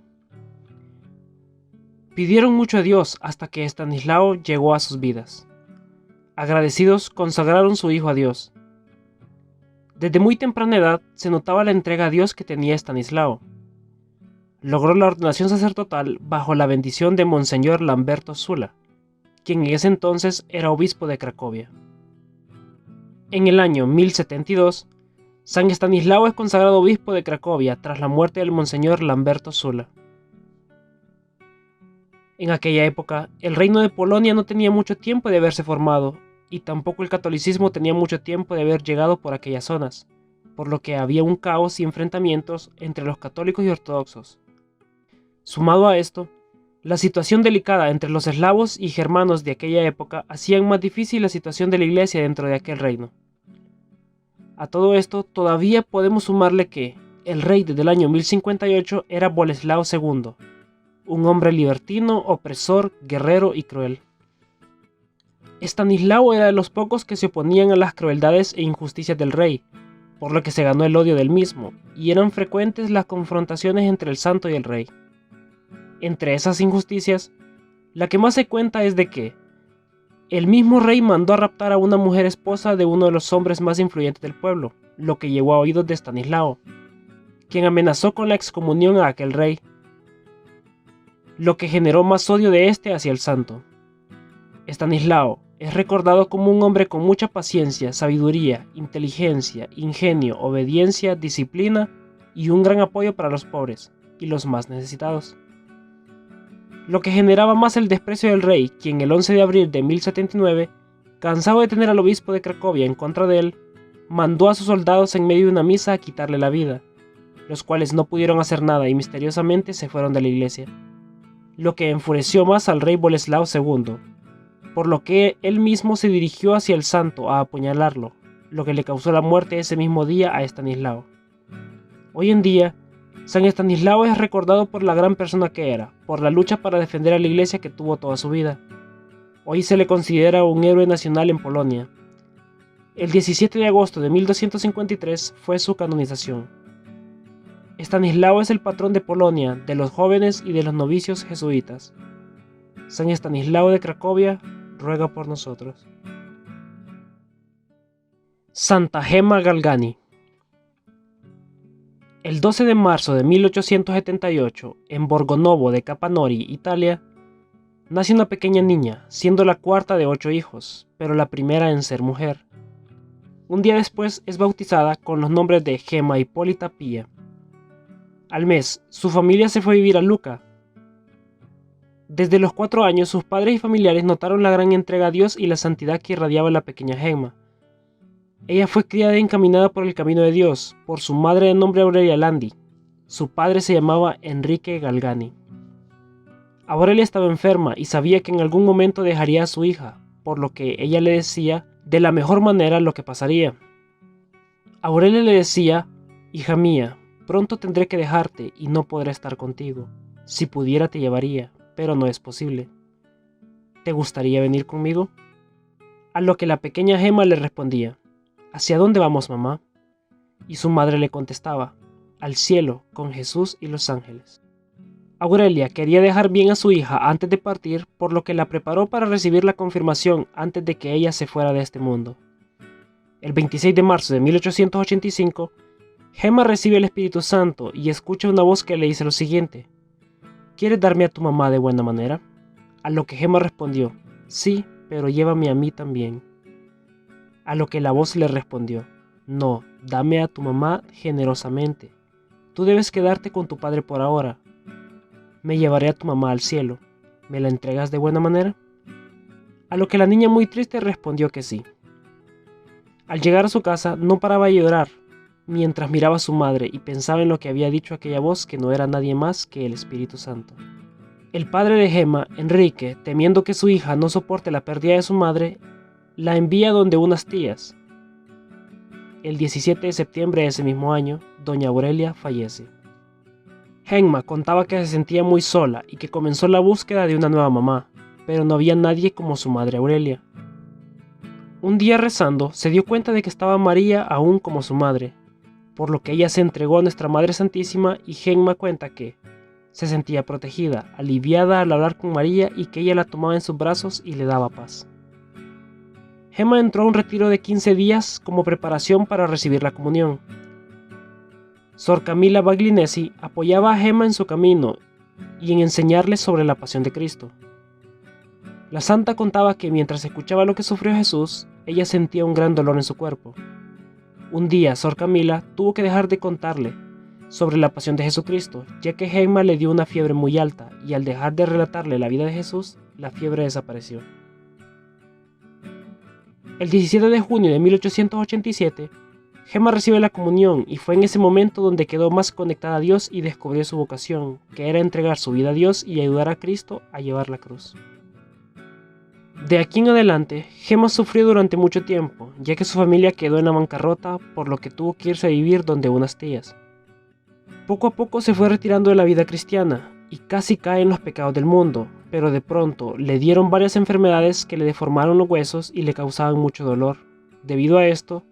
Pidieron mucho a Dios hasta que Estanislao llegó a sus vidas. Agradecidos, consagraron su hijo a Dios. Desde muy temprana edad se notaba la entrega a Dios que tenía Estanislao. Logró la ordenación sacerdotal bajo la bendición de Monseñor Lamberto Sula, quien en ese entonces era obispo de Cracovia. En el año 1072, San Estanislao es consagrado obispo de Cracovia tras la muerte del Monseñor Lamberto Sula. En aquella época, el reino de Polonia no tenía mucho tiempo de haberse formado, y tampoco el catolicismo tenía mucho tiempo de haber llegado por aquellas zonas, por lo que había un caos y enfrentamientos entre los católicos y ortodoxos. Sumado a esto, la situación delicada entre los eslavos y germanos de aquella época hacían más difícil la situación de la iglesia dentro de aquel reino. A todo esto todavía podemos sumarle que el rey desde el año 1058 era Boleslao II, un hombre libertino, opresor, guerrero y cruel. Estanislao era de los pocos que se oponían a las crueldades e injusticias del rey, por lo que se ganó el odio del mismo, y eran frecuentes las confrontaciones entre el santo y el rey. Entre esas injusticias, la que más se cuenta es de que el mismo rey mandó a raptar a una mujer esposa de uno de los hombres más influyentes del pueblo, lo que llegó a oídos de Estanislao, quien amenazó con la excomunión a aquel rey, lo que generó más odio de este hacia el santo. Estanislao es recordado como un hombre con mucha paciencia, sabiduría, inteligencia, ingenio, obediencia, disciplina y un gran apoyo para los pobres y los más necesitados. Lo que generaba más el desprecio del rey, quien el 11 de abril de 1079, cansado de tener al obispo de Cracovia en contra de él, mandó a sus soldados en medio de una misa a quitarle la vida, los cuales no pudieron hacer nada y misteriosamente se fueron de la iglesia, lo que enfureció más al rey Boleslao II, por lo que él mismo se dirigió hacia el santo a apuñalarlo, lo que le causó la muerte ese mismo día a Estanislao. Hoy en día, San Estanislao es recordado por la gran persona que era, por la lucha para defender a la iglesia que tuvo toda su vida. Hoy se le considera un héroe nacional en Polonia. El 17 de agosto de 1253 fue su canonización. Estanislao es el patrón de Polonia, de los jóvenes y de los novicios jesuitas. San Estanislao de Cracovia ruega por nosotros. Santa Gema Galgani. El 12 de marzo de 1878, en Borgonovo de Capanori, Italia, nace una pequeña niña, siendo la cuarta de 8 hijos, pero la primera en ser mujer. Un día después es bautizada con los nombres de Gema Hipólita Pía. Al mes, su familia se fue a vivir a Lucca. Desde los 4 años, sus padres y familiares notaron la gran entrega a Dios y la santidad que irradiaba la pequeña Gema. Ella fue criada y encaminada por el camino de Dios, por su madre de nombre Aurelia Landi. Su padre se llamaba Enrique Galgani. Aurelia estaba enferma y sabía que en algún momento dejaría a su hija, por lo que ella le decía de la mejor manera lo que pasaría. Aurelia le decía: «Hija mía, pronto tendré que dejarte y no podré estar contigo. Si pudiera te llevaría, pero no es posible. ¿Te gustaría venir conmigo?». A lo que la pequeña Gema le respondía: «¿Hacia dónde vamos, mamá?». Y su madre le contestaba: «Al cielo, con Jesús y los ángeles». Aurelia quería dejar bien a su hija antes de partir, por lo que la preparó para recibir la confirmación antes de que ella se fuera de este mundo. El 26 de marzo de 1885, Gema recibe el Espíritu Santo y escucha una voz que le dice lo siguiente: «¿Quieres darme a tu mamá de buena manera?». A lo que Gema respondió: «Sí, pero llévame a mí también». A lo que la voz le respondió: «No, dame a tu mamá generosamente. Tú debes quedarte con tu padre por ahora. Me llevaré a tu mamá al cielo. ¿Me la entregas de buena manera?». A lo que la niña, muy triste, respondió que sí. Al llegar a su casa no paraba de llorar, mientras miraba a su madre y pensaba en lo que había dicho aquella voz, que no era nadie más que el Espíritu Santo. El padre de Gema, Enrique, temiendo que su hija no soporte la pérdida de su madre, la envía donde unas tías. El 17 de septiembre de ese mismo año, doña Aurelia fallece. Gema contaba que se sentía muy sola y que comenzó la búsqueda de una nueva mamá, pero no había nadie como su madre Aurelia. Un día rezando, se dio cuenta de que estaba María aún como su madre, por lo que ella se entregó a Nuestra Madre Santísima y Gemma cuenta que se sentía protegida, aliviada al hablar con María y que ella la tomaba en sus brazos y le daba paz. Gemma entró a un retiro de 15 días como preparación para recibir la comunión. Sor Camila Baglienesi apoyaba a Gemma en su camino y en enseñarle sobre la pasión de Cristo. La santa contaba que mientras escuchaba lo que sufrió Jesús, ella sentía un gran dolor en su cuerpo. Un día, Sor Camila tuvo que dejar de contarle sobre la pasión de Jesucristo, ya que Gemma le dio una fiebre muy alta y al dejar de relatarle la vida de Jesús, la fiebre desapareció. El 17 de junio de 1887, Gemma recibe la comunión y fue en ese momento donde quedó más conectada a Dios y descubrió su vocación, que era entregar su vida a Dios y ayudar a Cristo a llevar la cruz. De aquí en adelante, Gemma sufrió durante mucho tiempo, ya que su familia quedó en la bancarrota, por lo que tuvo que irse a vivir donde unas tías. Poco a poco se fue retirando de la vida cristiana y casi cae en los pecados del mundo, pero de pronto le dieron varias enfermedades que le deformaron los huesos y le causaban mucho dolor. Debido a esto,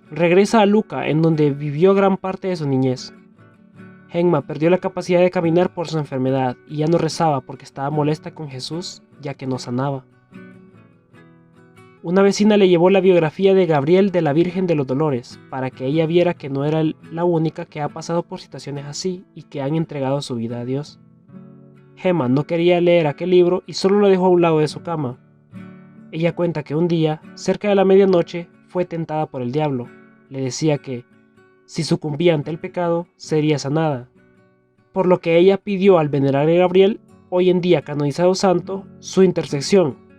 regresa a Lucca, en donde vivió gran parte de su niñez. Gemma perdió la capacidad de caminar por su enfermedad y ya no rezaba porque estaba molesta con Jesús, ya que no sanaba. Una vecina le llevó la biografía de Gabriel de la Virgen de los Dolores, para que ella viera que no era la única que ha pasado por situaciones así y que han entregado su vida a Dios. Gemma no quería leer aquel libro y solo lo dejó a un lado de su cama. Ella cuenta que un día, cerca de la medianoche, fue tentada por el diablo. Le decía que, si sucumbía ante el pecado, sería sanada. Por lo que ella pidió al venerable Gabriel, hoy en día canonizado santo, su intercesión.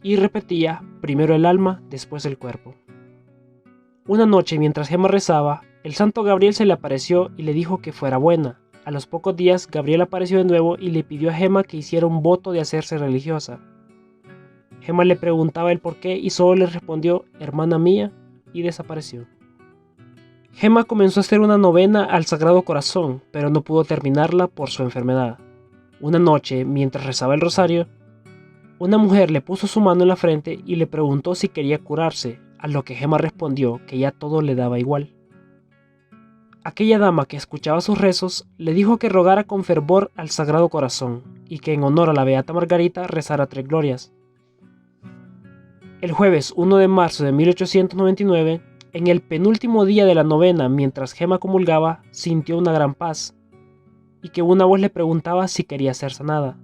Y repetía, primero el alma, después el cuerpo. Una noche, mientras Gemma rezaba, el santo Gabriel se le apareció y le dijo que fuera buena. A los pocos días, Gabriel apareció de nuevo y le pidió a Gemma que hiciera un voto de hacerse religiosa. Gemma le preguntaba el por qué y solo le respondió, hermana mía, y desapareció. Gemma comenzó a hacer una novena al Sagrado Corazón, pero no pudo terminarla por su enfermedad. Una noche, mientras rezaba el rosario, una mujer le puso su mano en la frente y le preguntó si quería curarse, a lo que Gemma respondió que ya todo le daba igual. Aquella dama que escuchaba sus rezos le dijo que rogara con fervor al Sagrado Corazón y que en honor a la Beata Margarita rezara 3 glorias. El jueves 1 de marzo de 1899, en el penúltimo día de la novena, mientras Gemma comulgaba, sintió una gran paz y que una voz le preguntaba si quería ser sanada.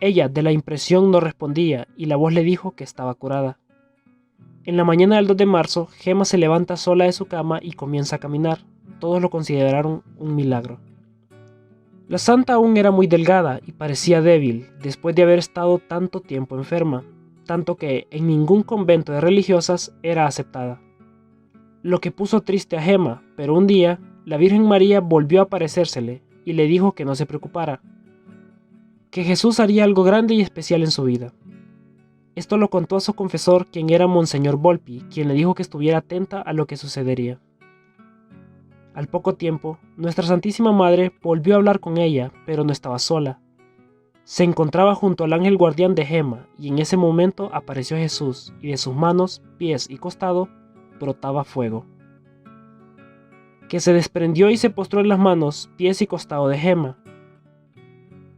Ella, de la impresión, no respondía y la voz le dijo que estaba curada. En la mañana del 2 de marzo, Gemma se levanta sola de su cama y comienza a caminar. Todos lo consideraron un milagro. La santa aún era muy delgada y parecía débil después de haber estado tanto tiempo enferma, tanto que en ningún convento de religiosas era aceptada. Lo que puso triste a Gemma, pero un día, la Virgen María volvió a aparecérsele y le dijo que no se preocupara, que Jesús haría algo grande y especial en su vida. Esto lo contó a su confesor, quien era Monseñor Volpi, quien le dijo que estuviera atenta a lo que sucedería. Al poco tiempo, Nuestra Santísima Madre volvió a hablar con ella, pero no estaba sola. Se encontraba junto al ángel guardián de Gemma, y en ese momento apareció Jesús, y de sus manos, pies y costado brotaba fuego, que se desprendió y se postró en las manos, pies y costado de Gemma,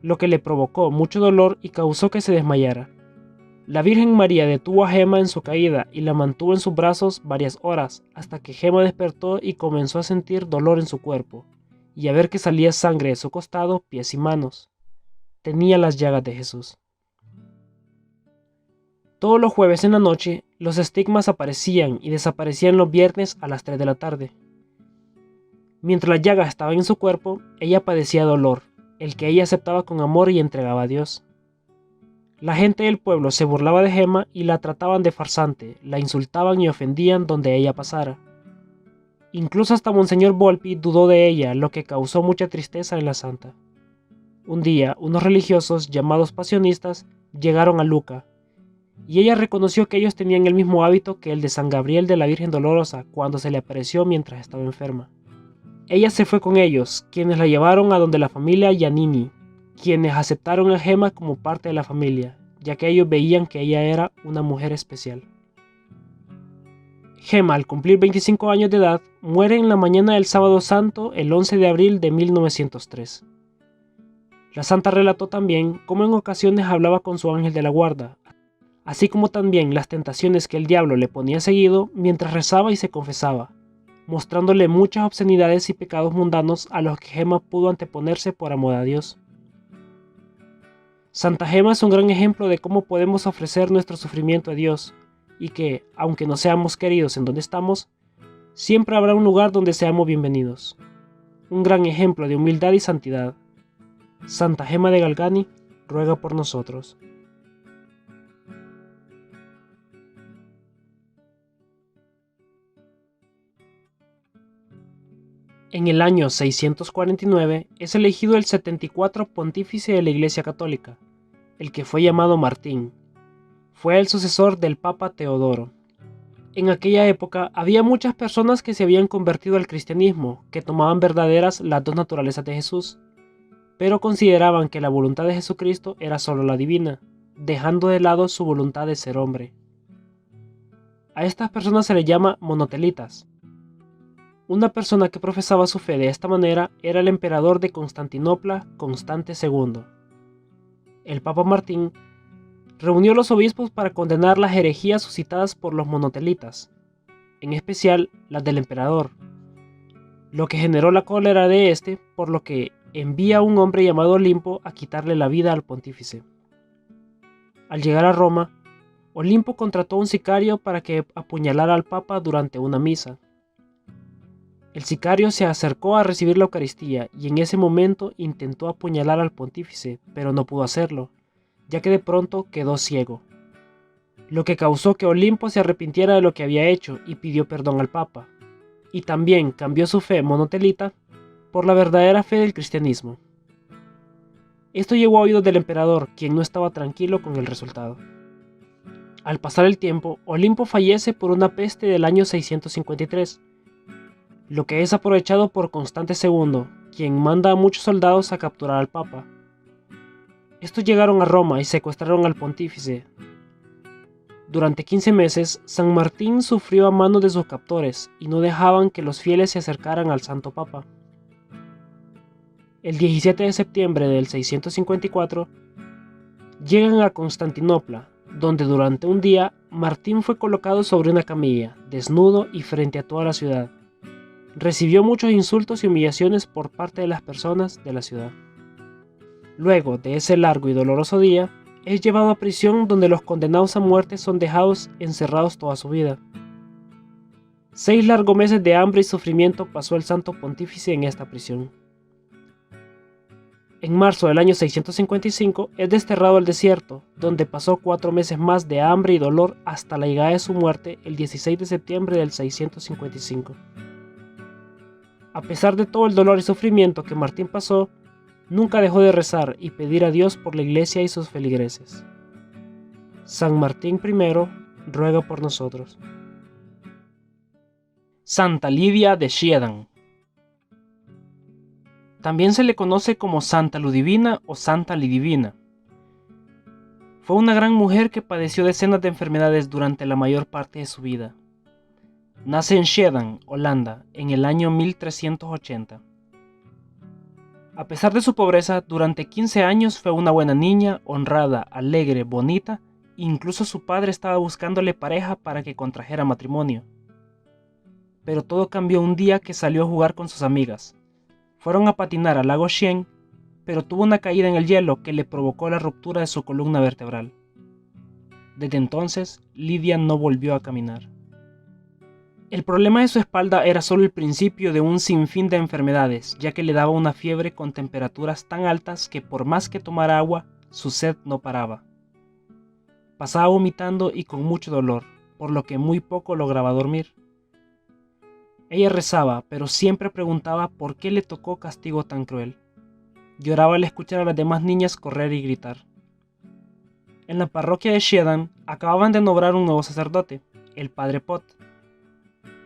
lo que le provocó mucho dolor y causó que se desmayara. La Virgen María detuvo a Gemma en su caída y la mantuvo en sus brazos varias horas, hasta que Gemma despertó y comenzó a sentir dolor en su cuerpo, y a ver que salía sangre de su costado, pies y manos. Tenía las llagas de Jesús. Todos los jueves en la noche, los estigmas aparecían y desaparecían los viernes a las 3 de la tarde. Mientras las llagas estaban en su cuerpo, ella padecía dolor, el que ella aceptaba con amor y entregaba a Dios. La gente del pueblo se burlaba de Gemma y la trataban de farsante, la insultaban y ofendían donde ella pasara. Incluso hasta Monseñor Volpi dudó de ella, lo que causó mucha tristeza en la santa. Un día, unos religiosos llamados pasionistas llegaron a Lucca, y ella reconoció que ellos tenían el mismo hábito que el de San Gabriel de la Virgen Dolorosa cuando se le apareció mientras estaba enferma. Ella se fue con ellos, quienes la llevaron a donde la familia Giannini, quienes aceptaron a Gemma como parte de la familia, ya que ellos veían que ella era una mujer especial. Gemma, al cumplir 25 años de edad, muere en la mañana del Sábado Santo el 11 de abril de 1903. La santa relató también cómo en ocasiones hablaba con su ángel de la guarda, así como también las tentaciones que el diablo le ponía seguido mientras rezaba y se confesaba, mostrándole muchas obscenidades y pecados mundanos a los que Gemma pudo anteponerse por amor a Dios. Santa Gemma es un gran ejemplo de cómo podemos ofrecer nuestro sufrimiento a Dios, y que, aunque no seamos queridos en donde estamos, siempre habrá un lugar donde seamos bienvenidos. Un gran ejemplo de humildad y santidad. Santa Gemma de Galgani ruega por nosotros. En el año 649 es elegido el 74 pontífice de la Iglesia Católica, el que fue llamado Martín. Fue el sucesor del Papa Teodoro. En aquella época había muchas personas que se habían convertido al cristianismo, que tomaban verdaderas las dos naturalezas de Jesús, pero consideraban que la voluntad de Jesucristo era solo la divina, dejando de lado su voluntad de ser hombre. A estas personas se les llama monotelitas. Una persona que profesaba su fe de esta manera era el emperador de Constantinopla, Constante II. El Papa Martín reunió a los obispos para condenar las herejías suscitadas por los monotelitas, en especial las del emperador, lo que generó la cólera de este, por lo que envía a un hombre llamado Olimpo a quitarle la vida al pontífice. Al llegar a Roma, Olimpo contrató a un sicario para que apuñalara al Papa durante una misa. El sicario se acercó a recibir la Eucaristía y en ese momento intentó apuñalar al pontífice, pero no pudo hacerlo, ya que de pronto quedó ciego, lo que causó que Olimpo se arrepintiera de lo que había hecho y pidió perdón al Papa, y también cambió su fe monotelita por la verdadera fe del cristianismo. Esto llegó a oídos del emperador, quien no estaba tranquilo con el resultado. Al pasar el tiempo, Olimpo fallece por una peste del año 653, lo que es aprovechado por Constante II, quien manda a muchos soldados a capturar al Papa. Estos llegaron a Roma y secuestraron al pontífice. Durante 15 meses, San Martín sufrió a manos de sus captores y no dejaban que los fieles se acercaran al Santo Papa. El 17 de septiembre del 654, llegan a Constantinopla, donde durante un día Martín fue colocado sobre una camilla, desnudo y frente a toda la ciudad. Recibió muchos insultos y humillaciones por parte de las personas de la ciudad. Luego de ese largo y doloroso día, es llevado a prisión donde los condenados a muerte son dejados encerrados toda su vida. 6 largos meses de hambre y sufrimiento pasó el santo pontífice en esta prisión. En marzo del año 655 es desterrado al desierto, donde pasó 4 meses más de hambre y dolor hasta la llegada de su muerte el 16 de septiembre del 655. A pesar de todo el dolor y sufrimiento que Martín pasó, nunca dejó de rezar y pedir a Dios por la Iglesia y sus feligreses. San Martín I ruega por nosotros. Santa Lidia de Schiedam. También se le conoce como Santa Ludivina o Santa Lidivina. Fue una gran mujer que padeció decenas de enfermedades durante la mayor parte de su vida. Nace en Schiedam, Holanda, en el año 1380. A pesar de su pobreza, durante 15 años fue una buena niña, honrada, alegre, bonita, incluso su padre estaba buscándole pareja para que contrajera matrimonio. Pero todo cambió un día que salió a jugar con sus amigas. Fueron a patinar al lago Shien, pero tuvo una caída en el hielo que le provocó la ruptura de su columna vertebral. Desde entonces, Lidia no volvió a caminar. El problema de su espalda era solo el principio de un sinfín de enfermedades, ya que le daba una fiebre con temperaturas tan altas que por más que tomara agua, su sed no paraba. Pasaba vomitando y con mucho dolor, por lo que muy poco lograba dormir. Ella rezaba, pero siempre preguntaba por qué le tocó castigo tan cruel. Lloraba al escuchar a las demás niñas correr y gritar. En la parroquia de Schiedam acababan de nombrar un nuevo sacerdote, el padre Pot.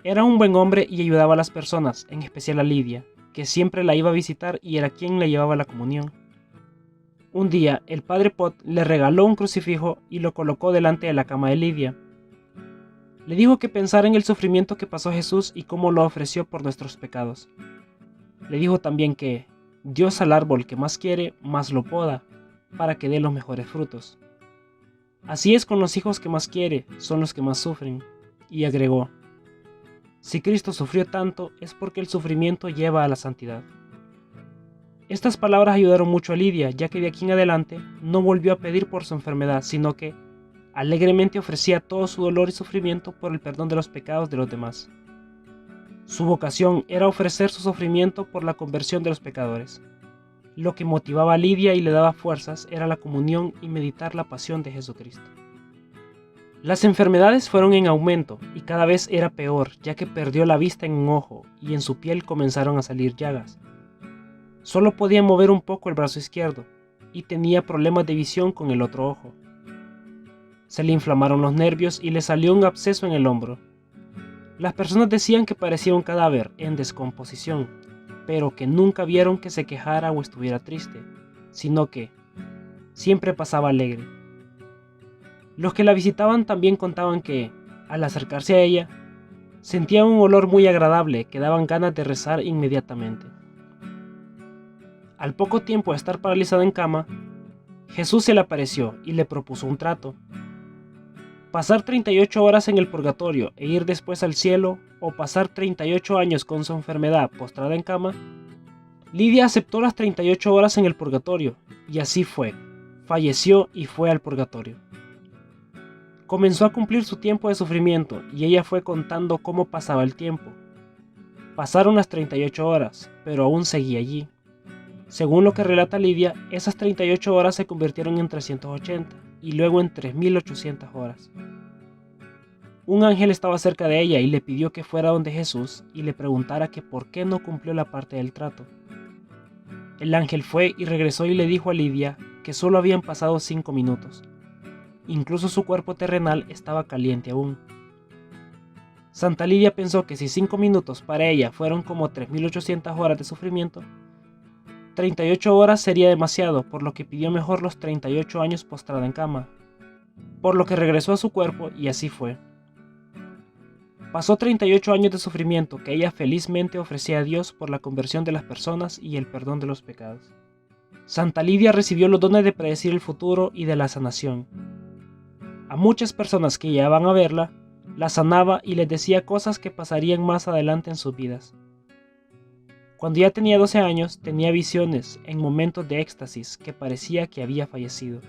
Era un buen hombre y ayudaba a las personas, en especial a Lidia, que siempre la iba a visitar y era quien le llevaba la comunión. Un día, el padre Pot le regaló un crucifijo y lo colocó delante de la cama de Lidia. Le dijo que pensara en el sufrimiento que pasó Jesús y cómo lo ofreció por nuestros pecados. Le dijo también que Dios al árbol que más quiere, más lo poda, para que dé los mejores frutos. Así es con los hijos que más quiere, son los que más sufren. Y agregó, si Cristo sufrió tanto es porque el sufrimiento lleva a la santidad. Estas palabras ayudaron mucho a Lidia, ya que de aquí en adelante no volvió a pedir por su enfermedad, sino que alegremente ofrecía todo su dolor y sufrimiento por el perdón de los pecados de los demás. Su vocación era ofrecer su sufrimiento por la conversión de los pecadores. Lo que motivaba a Lidia y le daba fuerzas era la comunión y meditar la pasión de Jesucristo. Las enfermedades fueron en aumento y cada vez era peor, ya que perdió la vista en un ojo y en su piel comenzaron a salir llagas. Solo podía mover un poco el brazo izquierdo y tenía problemas de visión con el otro ojo. Se le inflamaron los nervios y le salió un absceso en el hombro. Las personas decían que parecía un cadáver en descomposición, pero que nunca vieron que se quejara o estuviera triste, sino que siempre pasaba alegre. Los que la visitaban también contaban que, al acercarse a ella, sentían un olor muy agradable que daban ganas de rezar inmediatamente. Al poco tiempo de estar paralizada en cama, Jesús se le apareció y le propuso un trato. Pasar 38 horas en el purgatorio e ir después al cielo, o pasar 38 años con su enfermedad postrada en cama. Lidia aceptó las 38 horas en el purgatorio, y así fue. Falleció y fue al purgatorio. Comenzó a cumplir su tiempo de sufrimiento y ella fue contando cómo pasaba el tiempo. Pasaron las 38 horas, pero aún seguía allí. Según lo que relata Lidia, esas 38 horas se convirtieron en 380 y luego en 3800 horas. Un ángel estaba cerca de ella y le pidió que fuera donde Jesús y le preguntara que por qué no cumplió la parte del trato. El ángel fue y regresó y le dijo a Lidia que solo habían pasado 5 minutos. Incluso su cuerpo terrenal estaba caliente aún. Santa Lidia pensó que si 5 minutos para ella fueron como 3800 horas de sufrimiento, 38 horas sería demasiado, por lo que pidió mejor los 38 años postrada en cama, por lo que regresó a su cuerpo y así fue. Pasó 38 años de sufrimiento que ella felizmente ofrecía a Dios por la conversión de las personas y el perdón de los pecados. Santa Lidia recibió los dones de predecir el futuro y de la sanación. A muchas personas que llegaban a verla, la sanaba y les decía cosas que pasarían más adelante en sus vidas. Cuando ya tenía 12 años, tenía visiones en momentos de éxtasis que parecía que había fallecido.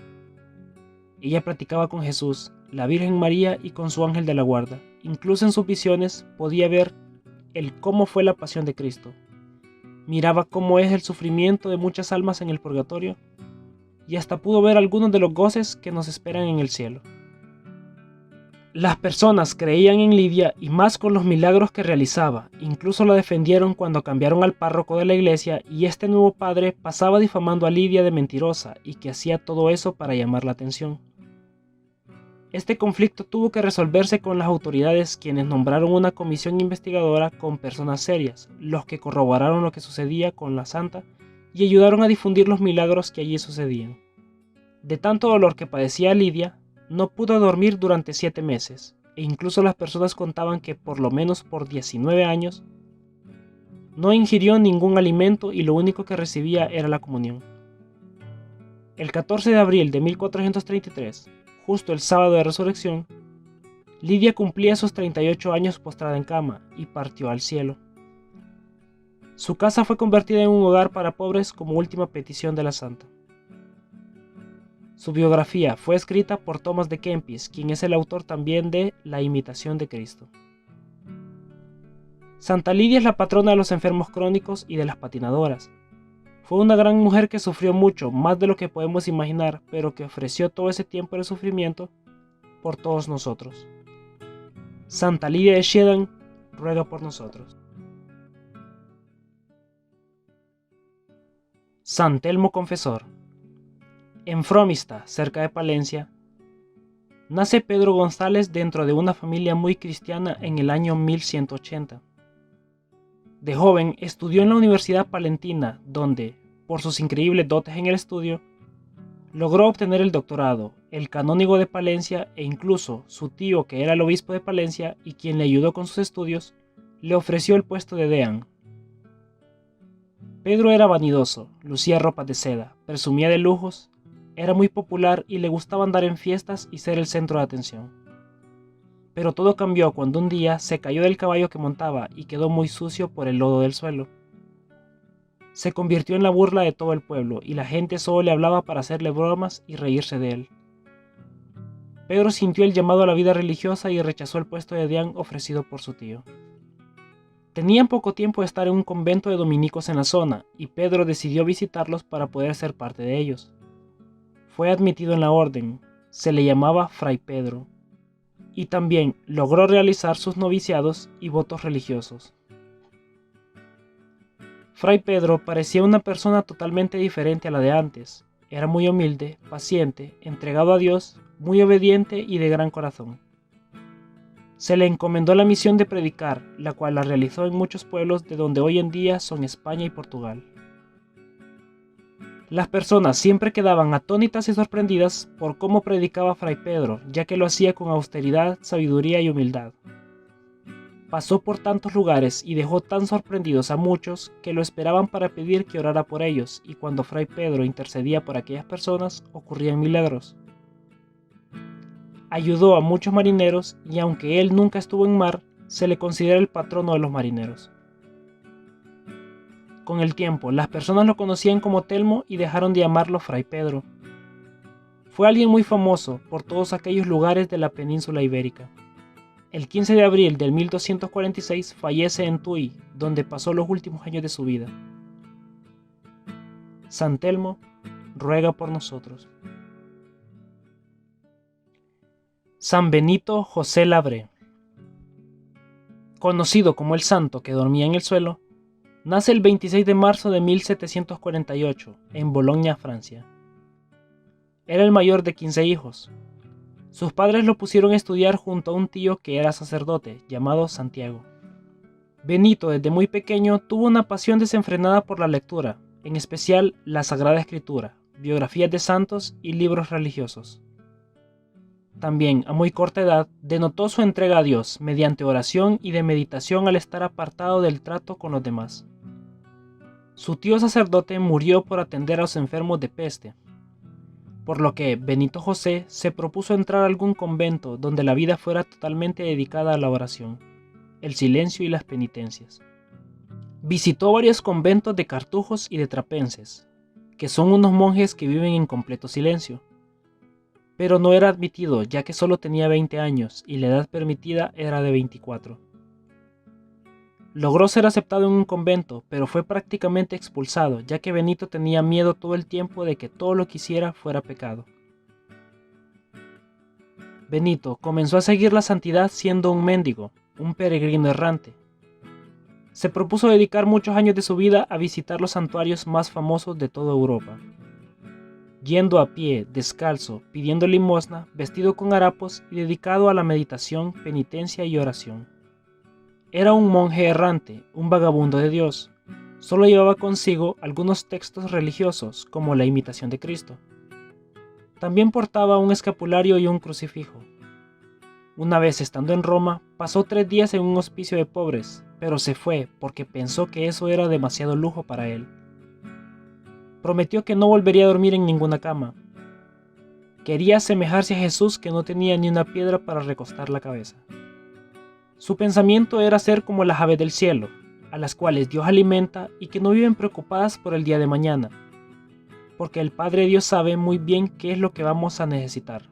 Ella platicaba con Jesús, la Virgen María y con su ángel de la guarda. Incluso en sus visiones podía ver el cómo fue la pasión de Cristo. Miraba cómo es el sufrimiento de muchas almas en el purgatorio y hasta pudo ver algunos de los goces que nos esperan en el cielo. Las personas creían en Lidia y más con los milagros que realizaba. Incluso la defendieron cuando cambiaron al párroco de la iglesia y este nuevo padre pasaba difamando a Lidia de mentirosa y que hacía todo eso para llamar la atención. Este conflicto tuvo que resolverse con las autoridades, quienes nombraron una comisión investigadora con personas serias, los que corroboraron lo que sucedía con la santa y ayudaron a difundir los milagros que allí sucedían. De tanto dolor que padecía Lidia, no pudo dormir durante 7 meses, e incluso las personas contaban que por lo menos por 19 años no ingirió ningún alimento y lo único que recibía era la comunión. El 14 de abril de 1433, justo el sábado de resurrección, Lidia cumplía sus 38 años postrada en cama y partió al cielo. Su casa fue convertida en un hogar para pobres como última petición de la santa. Su biografía fue escrita por Tomás de Kempis, quien es el autor también de La imitación de Cristo. Santa Lidia es la patrona de los enfermos crónicos y de las patinadoras. Fue una gran mujer que sufrió mucho, más de lo que podemos imaginar, pero que ofreció todo ese tiempo de sufrimiento por todos nosotros. Santa Lidia de Schiedam ruega por nosotros. San Telmo Confesor. En Fromista, cerca de Palencia, nace Pedro González dentro de una familia muy cristiana en el año 1180. De joven estudió en la Universidad Palentina, donde, por sus increíbles dotes en el estudio, logró obtener el doctorado el canónigo de Palencia e incluso su tío, que era el obispo de Palencia y quien le ayudó con sus estudios, le ofreció el puesto de deán. Pedro era vanidoso, lucía ropas de seda, presumía de lujos, era muy popular y le gustaba andar en fiestas y ser el centro de atención. Pero todo cambió cuando un día se cayó del caballo que montaba y quedó muy sucio por el lodo del suelo. Se convirtió en la burla de todo el pueblo y la gente solo le hablaba para hacerle bromas y reírse de él. Pedro sintió el llamado a la vida religiosa y rechazó el puesto de deán ofrecido por su tío. Tenían poco tiempo de estar en un convento de dominicos en la zona y Pedro decidió visitarlos para poder ser parte de ellos. Fue admitido en la orden, se le llamaba Fray Pedro, y también logró realizar sus noviciados y votos religiosos. Fray Pedro parecía una persona totalmente diferente a la de antes. Era muy humilde, paciente, entregado a Dios, muy obediente y de gran corazón. Se le encomendó la misión de predicar, la cual la realizó en muchos pueblos de donde hoy en día son España y Portugal. Las personas siempre quedaban atónitas y sorprendidas por cómo predicaba Fray Pedro, ya que lo hacía con austeridad, sabiduría y humildad. Pasó por tantos lugares y dejó tan sorprendidos a muchos que lo esperaban para pedir que orara por ellos, y cuando Fray Pedro intercedía por aquellas personas, ocurrían milagros. Ayudó a muchos marineros y aunque él nunca estuvo en mar, se le considera el patrono de los marineros. Con el tiempo, las personas lo conocían como Telmo y dejaron de llamarlo Fray Pedro. Fue alguien muy famoso por todos aquellos lugares de la península ibérica. El 15 de abril del 1246 fallece en Tui, donde pasó los últimos años de su vida. San Telmo, ruega por nosotros. San Benito José Labré. Conocido como el santo que dormía en el suelo, nace el 26 de marzo de 1748 en Bolonia, Francia. Era el mayor de 15 hijos. Sus padres lo pusieron a estudiar junto a un tío que era sacerdote, llamado Santiago. Benito desde muy pequeño tuvo una pasión desenfrenada por la lectura, en especial la Sagrada Escritura, biografías de santos y libros religiosos. También, a muy corta edad, denotó su entrega a Dios mediante oración y de meditación al estar apartado del trato con los demás. Su tío sacerdote murió por atender a los enfermos de peste, por lo que Benito José se propuso entrar a algún convento donde la vida fuera totalmente dedicada a la oración, el silencio y las penitencias. Visitó varios conventos de cartujos y de trapenses, que son unos monjes que viven en completo silencio, pero no era admitido ya que solo tenía 20 años y la edad permitida era de 24. Logró ser aceptado en un convento, pero fue prácticamente expulsado, ya que Benito tenía miedo todo el tiempo de que todo lo que hiciera fuera pecado. Benito comenzó a seguir la santidad siendo un mendigo, un peregrino errante. Se propuso dedicar muchos años de su vida a visitar los santuarios más famosos de toda Europa. Yendo a pie, descalzo, pidiendo limosna, vestido con harapos y dedicado a la meditación, penitencia y oración. Era un monje errante, un vagabundo de Dios. Solo llevaba consigo algunos textos religiosos, como la imitación de Cristo. También portaba un escapulario y un crucifijo. Una vez estando en Roma, pasó 3 días en un hospicio de pobres, pero se fue porque pensó que eso era demasiado lujo para él. Prometió que no volvería a dormir en ninguna cama. Quería asemejarse a Jesús, que no tenía ni una piedra para recostar la cabeza. Su pensamiento era ser como las aves del cielo, a las cuales Dios alimenta y que no viven preocupadas por el día de mañana, porque el Padre Dios sabe muy bien qué es lo que vamos a necesitar.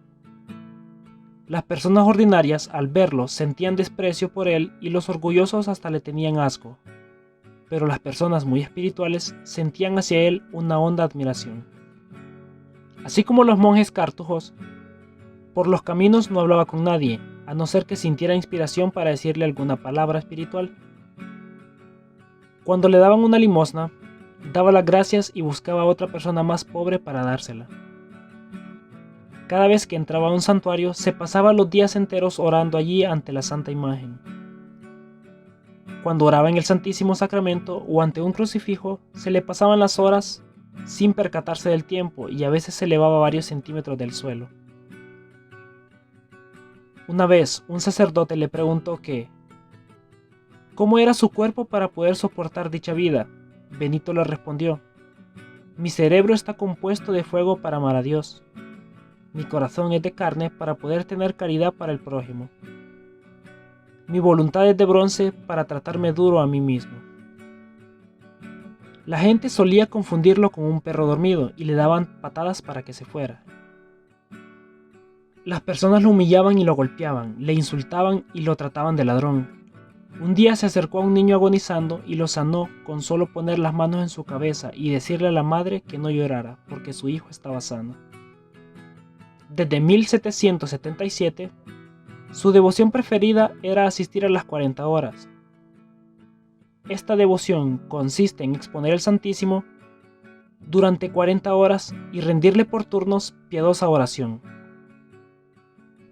Las personas ordinarias, al verlo, sentían desprecio por él y los orgullosos hasta le tenían asco, pero las personas muy espirituales sentían hacia él una honda admiración. Así como los monjes cartujos, por los caminos no hablaba con nadie, a no ser que sintiera inspiración para decirle alguna palabra espiritual. Cuando le daban una limosna, daba las gracias y buscaba a otra persona más pobre para dársela. Cada vez que entraba a un santuario, se pasaba los días enteros orando allí ante la Santa Imagen. Cuando oraba en el Santísimo Sacramento o ante un crucifijo, se le pasaban las horas sin percatarse del tiempo y a veces se elevaba varios centímetros del suelo. Una vez un sacerdote le preguntó ¿cómo era su cuerpo para poder soportar dicha vida? Benito le respondió: mi cerebro está compuesto de fuego para amar a Dios. Mi corazón es de carne para poder tener caridad para el prójimo. Mi voluntad es de bronce para tratarme duro a mí mismo. La gente solía confundirlo con un perro dormido y le daban patadas para que se fuera. Las personas lo humillaban y lo golpeaban, le insultaban y lo trataban de ladrón. Un día se acercó a un niño agonizando y lo sanó con solo poner las manos en su cabeza y decirle a la madre que no llorara porque su hijo estaba sano. Desde 1777, su devoción preferida era asistir a las 40 horas. Esta devoción consiste en exponer al Santísimo durante 40 horas y rendirle por turnos piadosa oración.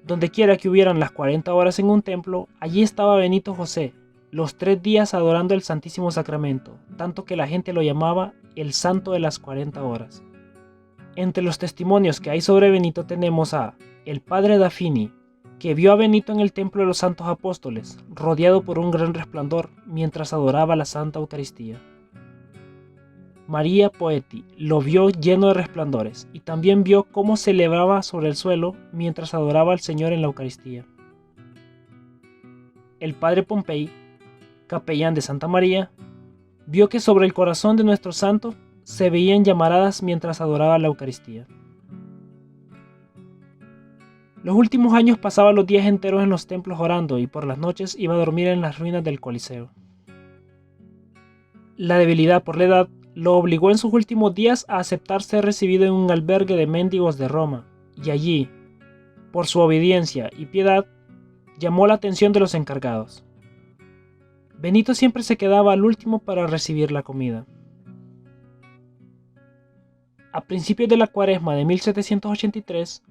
Donde quiera que hubieran las 40 horas en un templo, allí estaba Benito José, los 3 días adorando el Santísimo Sacramento, tanto que la gente lo llamaba el Santo de las 40 horas. Entre los testimonios que hay sobre Benito tenemos a el padre Daffini, que vio a Benito en el Templo de los Santos Apóstoles, rodeado por un gran resplandor mientras adoraba la Santa Eucaristía. María Poeti lo vio lleno de resplandores y también vio cómo se elevaba sobre el suelo mientras adoraba al Señor en la Eucaristía. El padre Pompey, capellán de Santa María, vio que sobre el corazón de nuestro santo se veían llamaradas mientras adoraba la Eucaristía. Los últimos años pasaba los días enteros en los templos orando y por las noches iba a dormir en las ruinas del Coliseo. La debilidad por la edad lo obligó en sus últimos días a aceptar ser recibido en un albergue de mendigos de Roma, y allí, por su obediencia y piedad, llamó la atención de los encargados. Benito siempre se quedaba al último para recibir la comida. A principios de la Cuaresma de 1783,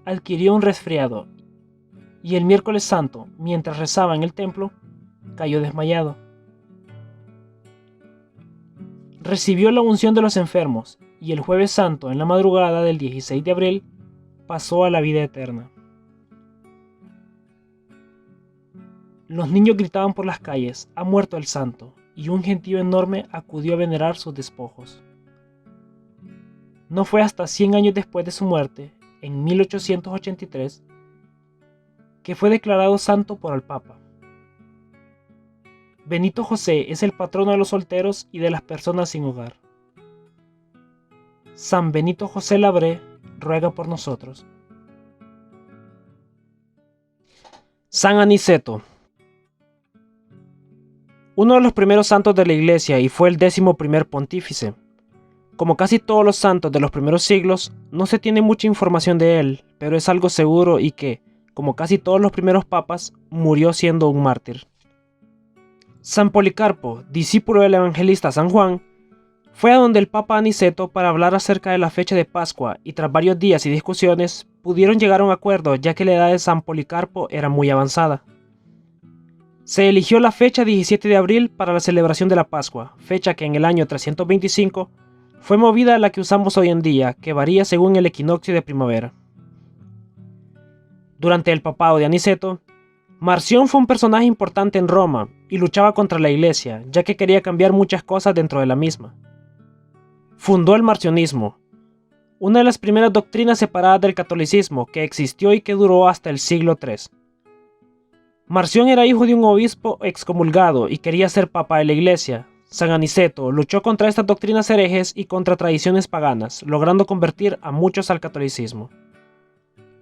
adquirió un resfriado, y el miércoles santo, mientras rezaba en el templo, cayó desmayado. Recibió la unción de los enfermos, y el jueves santo, en la madrugada del 16 de abril, pasó a la vida eterna. Los niños gritaban por las calles: «¡Ha muerto el santo!», y un gentío enorme acudió a venerar sus despojos. No fue hasta 100 años después de su muerte, en 1883, que fue declarado santo por el Papa. Benito José es el patrono de los solteros y de las personas sin hogar. San Benito José Labré ruega por nosotros. San Aniceto. Uno de los primeros santos de la Iglesia y fue el 11º pontífice. Como casi todos los santos de los primeros siglos, no se tiene mucha información de él, pero es algo seguro y que, como casi todos los primeros papas, murió siendo un mártir. San Policarpo, discípulo del evangelista San Juan, fue a donde el Papa Aniceto para hablar acerca de la fecha de Pascua y tras varios días y discusiones pudieron llegar a un acuerdo ya que la edad de San Policarpo era muy avanzada. Se eligió la fecha 17 de abril para la celebración de la Pascua, fecha que en el año 325 fue movida a la que usamos hoy en día, que varía según el equinoccio de primavera. Durante el papado de Aniceto, Marción fue un personaje importante en Roma y luchaba contra la Iglesia, ya que quería cambiar muchas cosas dentro de la misma. Fundó el marcionismo, una de las primeras doctrinas separadas del catolicismo que existió y que duró hasta el siglo III. Marción era hijo de un obispo excomulgado y quería ser papa de la Iglesia. San Aniceto luchó contra estas doctrinas herejes y contra tradiciones paganas, logrando convertir a muchos al catolicismo.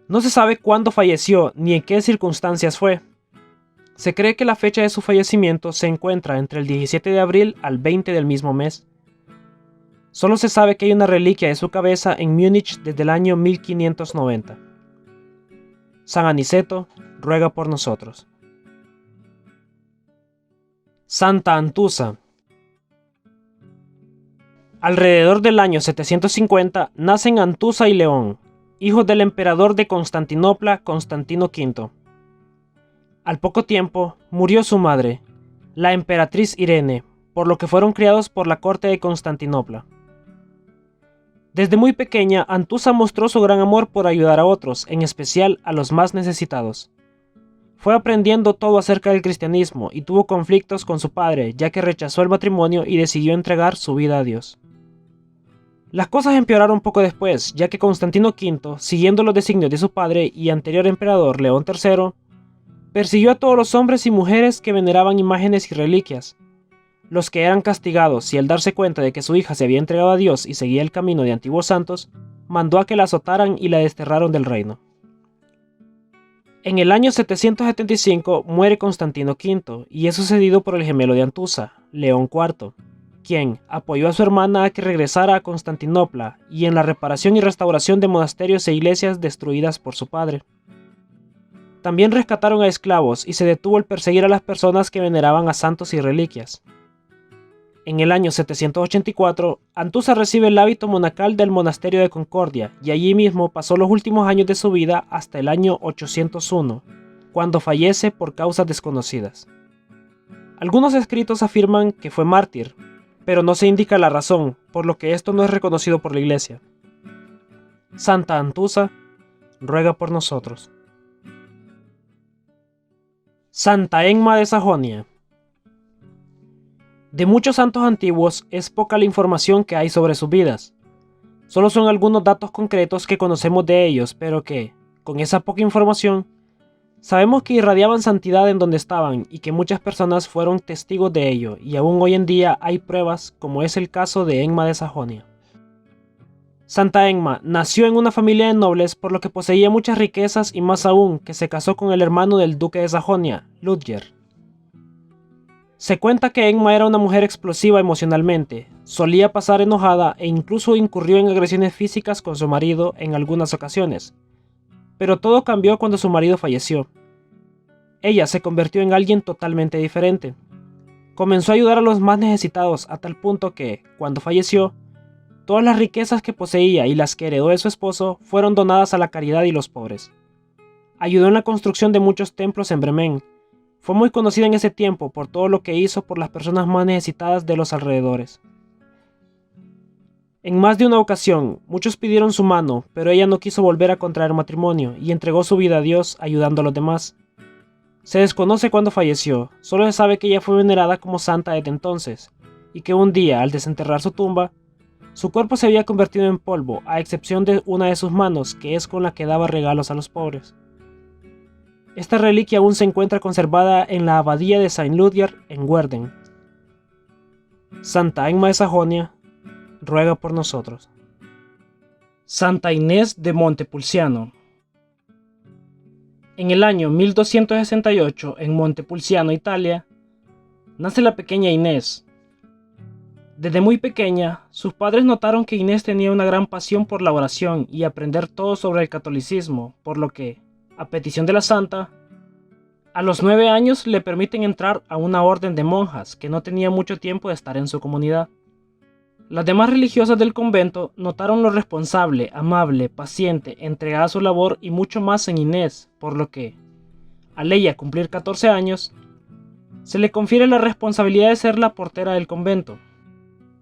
No se sabe cuándo falleció ni en qué circunstancias fue. Se cree que la fecha de su fallecimiento se encuentra entre el 17 de abril al 20 del mismo mes. Solo se sabe que hay una reliquia de su cabeza en Múnich desde el año 1590. San Aniceto ruega por nosotros. Santa Antusa. Alrededor del año 750 nacen Antusa y León, hijos del emperador de Constantinopla, Constantino V. Al poco tiempo murió su madre, la emperatriz Irene, por lo que fueron criados por la corte de Constantinopla. Desde muy pequeña, Antusa mostró su gran amor por ayudar a otros, en especial a los más necesitados. Fue aprendiendo todo acerca del cristianismo y tuvo conflictos con su padre, ya que rechazó el matrimonio y decidió entregar su vida a Dios. Las cosas empeoraron poco después, ya que Constantino V, siguiendo los designios de su padre y anterior emperador León III, persiguió a todos los hombres y mujeres que veneraban imágenes y reliquias. Los que eran castigados y al darse cuenta de que su hija se había entregado a Dios y seguía el camino de antiguos santos, mandó a que la azotaran y la desterraron del reino. En el año 775 muere Constantino V y es sucedido por el gemelo de Antusa, León IV, quien apoyó a su hermana a que regresara a Constantinopla y en la reparación y restauración de monasterios e iglesias destruidas por su padre. También rescataron a esclavos y se detuvo el perseguir a las personas que veneraban a santos y reliquias. En el año 784, Antusa recibe el hábito monacal del monasterio de Concordia y allí mismo pasó los últimos años de su vida hasta el año 801, cuando fallece por causas desconocidas. Algunos escritos afirman que fue mártir, pero no se indica la razón, por lo que esto no es reconocido por la Iglesia. Santa Antusa, ruega por nosotros. Santa Emma de Sajonia. De muchos santos antiguos es poca la información que hay sobre sus vidas. Solo son algunos datos concretos que conocemos de ellos, pero que, con esa poca información, sabemos que irradiaban santidad en donde estaban y que muchas personas fueron testigos de ello, y aún hoy en día hay pruebas, como es el caso de Emma de Sajonia. Santa Emma nació en una familia de nobles, por lo que poseía muchas riquezas y más aún que se casó con el hermano del duque de Sajonia, Ludger. Se cuenta que Emma era una mujer explosiva emocionalmente, solía pasar enojada e incluso incurrió en agresiones físicas con su marido en algunas ocasiones. Pero todo cambió cuando su marido falleció. Ella se convirtió en alguien totalmente diferente. Comenzó a ayudar a los más necesitados a tal punto que, cuando falleció, todas las riquezas que poseía y las que heredó de su esposo fueron donadas a la caridad y los pobres. Ayudó en la construcción de muchos templos en Bremen. Fue muy conocida en ese tiempo por todo lo que hizo por las personas más necesitadas de los alrededores. En más de una ocasión, muchos pidieron su mano, pero ella no quiso volver a contraer matrimonio y entregó su vida a Dios ayudando a los demás. Se desconoce cuándo falleció, solo se sabe que ella fue venerada como santa desde entonces, y que un día, al desenterrar su tumba, su cuerpo se había convertido en polvo, a excepción de una de sus manos, que es con la que daba regalos a los pobres. Esta reliquia aún se encuentra conservada en la abadía de Saint-Ludger en Werden. Santa Emma de Sajonia, ruega por nosotros. Santa Inés de Montepulciano. En el año 1268, en Montepulciano, Italia, nace la pequeña Inés. Desde muy pequeña, sus padres notaron que Inés tenía una gran pasión por la oración y aprender todo sobre el catolicismo, por lo que, a petición de la santa, a los 9 años le permiten entrar a una orden de monjas que no tenía mucho tiempo de estar en su comunidad. Las demás religiosas del convento notaron lo responsable, amable, paciente, entregada a su labor y mucho más en Inés, por lo que, al ella cumplir 14 años, se le confiere la responsabilidad de ser la portera del convento.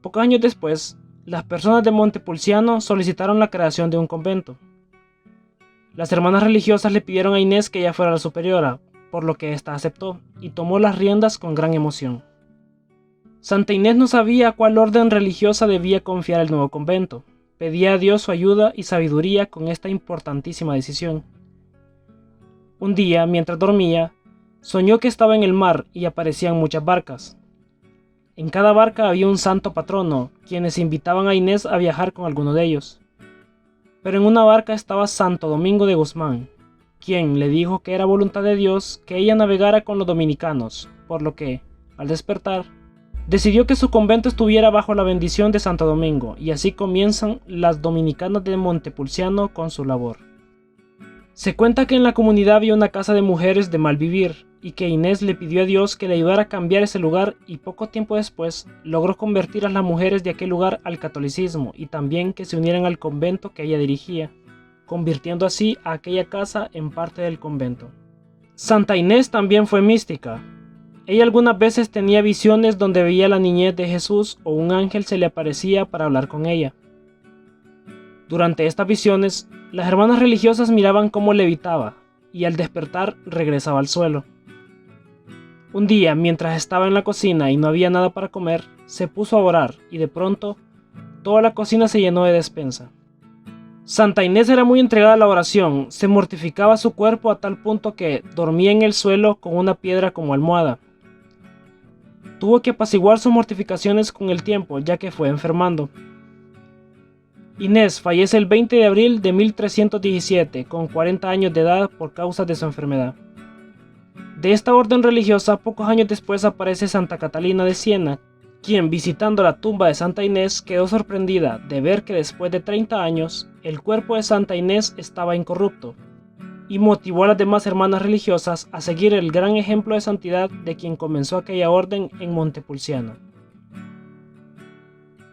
Pocos años después, las personas de Montepulciano solicitaron la creación de un convento. Las hermanas religiosas le pidieron a Inés que ella fuera la superiora, por lo que ésta aceptó y tomó las riendas con gran emoción. Santa Inés no sabía a cuál orden religiosa debía confiar el nuevo convento. Pedía a Dios su ayuda y sabiduría con esta importantísima decisión. Un día, mientras dormía, soñó que estaba en el mar y aparecían muchas barcas. En cada barca había un santo patrono, quienes invitaban a Inés a viajar con alguno de ellos. Pero en una barca estaba Santo Domingo de Guzmán, quien le dijo que era voluntad de Dios que ella navegara con los dominicanos, por lo que, al despertar, decidió que su convento estuviera bajo la bendición de Santo Domingo, y así comienzan las dominicanas de Montepulciano con su labor. Se cuenta que en la comunidad había una casa de mujeres de mal vivir, y que Inés le pidió a Dios que le ayudara a cambiar ese lugar, y poco tiempo después logró convertir a las mujeres de aquel lugar al catolicismo y también que se unieran al convento que ella dirigía, convirtiendo así a aquella casa en parte del convento. Santa Inés también fue mística. Ella algunas veces tenía visiones donde veía la niñez de Jesús o un ángel se le aparecía para hablar con ella. Durante estas visiones, las hermanas religiosas miraban cómo levitaba y al despertar regresaba al suelo. Un día, mientras estaba en la cocina y no había nada para comer, se puso a orar y de pronto toda la cocina se llenó de despensa. Santa Inés era muy entregada a la oración, se mortificaba su cuerpo a tal punto que dormía en el suelo con una piedra como almohada. Tuvo que apaciguar sus mortificaciones con el tiempo, ya que fue enfermando. Inés fallece el 20 de abril de 1317, con 40 años de edad por causa de su enfermedad. De esta orden religiosa, pocos años después aparece Santa Catalina de Siena, quien visitando la tumba de Santa Inés quedó sorprendida de ver que después de 30 años, el cuerpo de Santa Inés estaba incorrupto, y motivó a las demás hermanas religiosas a seguir el gran ejemplo de santidad de quien comenzó aquella orden en Montepulciano.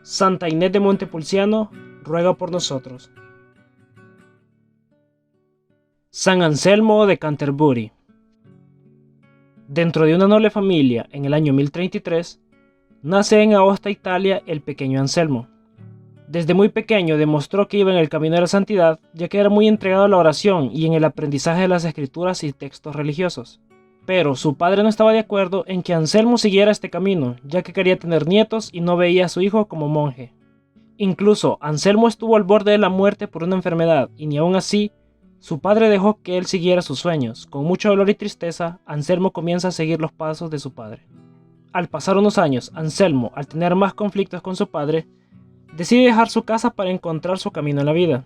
Santa Inés de Montepulciano, ruega por nosotros. San Anselmo de Canterbury. Dentro de una noble familia, en el año 1033, nace en Aosta, Italia, el pequeño Anselmo. Desde muy pequeño demostró que iba en el camino de la santidad, ya que era muy entregado a la oración y en el aprendizaje de las escrituras y textos religiosos. Pero su padre no estaba de acuerdo en que Anselmo siguiera este camino, ya que quería tener nietos y no veía a su hijo como monje. Incluso Anselmo estuvo al borde de la muerte por una enfermedad, y ni aun así, su padre dejó que él siguiera sus sueños. Con mucho dolor y tristeza, Anselmo comienza a seguir los pasos de su padre. Al pasar unos años, Anselmo, al tener más conflictos con su padre, decide dejar su casa para encontrar su camino en la vida.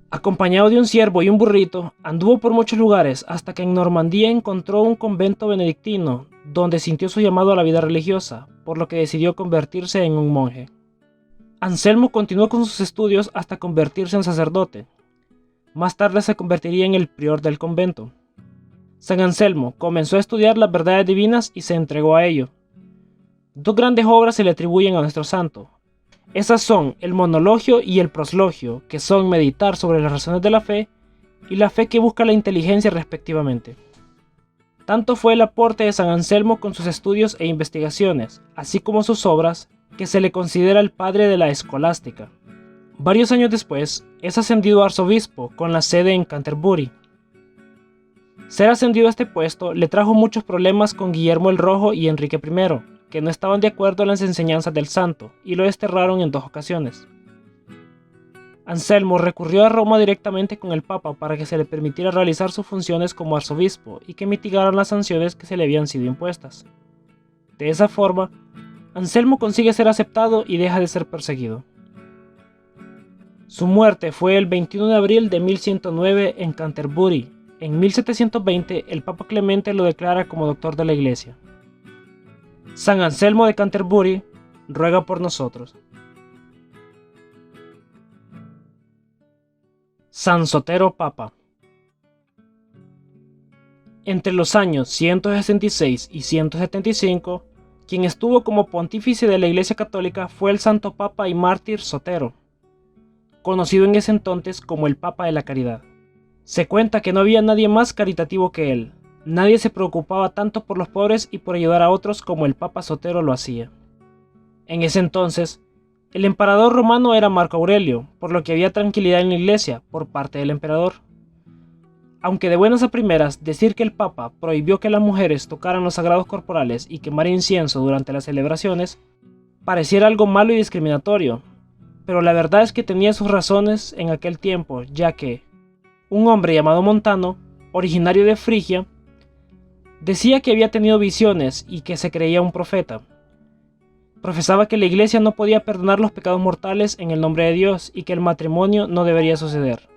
Acompañado de un ciervo y un burrito, anduvo por muchos lugares hasta que en Normandía encontró un convento benedictino, donde sintió su llamado a la vida religiosa, por lo que decidió convertirse en un monje. Anselmo continuó con sus estudios hasta convertirse en sacerdote. Más tarde se convertiría en el prior del convento. San Anselmo comenzó a estudiar las verdades divinas y se entregó a ello. Dos grandes obras se le atribuyen a nuestro santo. Esas son el monologio y el proslogio, que son meditar sobre las razones de la fe y la fe que busca la inteligencia respectivamente. Tanto fue el aporte de San Anselmo con sus estudios e investigaciones, así como sus obras, que se le considera el padre de la escolástica. Varios años después, es ascendido a arzobispo con la sede en Canterbury. Ser ascendido a este puesto le trajo muchos problemas con Guillermo el Rojo y Enrique I, que no estaban de acuerdo en las enseñanzas del santo y lo desterraron en 2 ocasiones. Anselmo recurrió a Roma directamente con el Papa para que se le permitiera realizar sus funciones como arzobispo y que mitigaran las sanciones que se le habían sido impuestas. De esa forma, Anselmo consigue ser aceptado y deja de ser perseguido. Su muerte fue el 21 de abril de 1109 en Canterbury. En 1720 el Papa Clemente lo declara como doctor de la Iglesia. San Anselmo de Canterbury, ruega por nosotros. San Sotero Papa. Entre los años 166 y 175, quien estuvo como pontífice de la Iglesia Católica fue el Santo Papa y mártir Sotero, conocido en ese entonces como el Papa de la Caridad. Se cuenta que no había nadie más caritativo que él. Nadie se preocupaba tanto por los pobres y por ayudar a otros como el Papa Sotero lo hacía. En ese entonces, el emperador romano era Marco Aurelio, por lo que había tranquilidad en la iglesia por parte del emperador. Aunque de buenas a primeras decir que el Papa prohibió que las mujeres tocaran los sagrados corporales y quemar incienso durante las celebraciones, pareciera algo malo y discriminatorio, pero la verdad es que tenía sus razones en aquel tiempo, ya que un hombre llamado Montano, originario de Frigia, decía que había tenido visiones y que se creía un profeta. Profesaba que la iglesia no podía perdonar los pecados mortales en el nombre de Dios y que el matrimonio no debería suceder,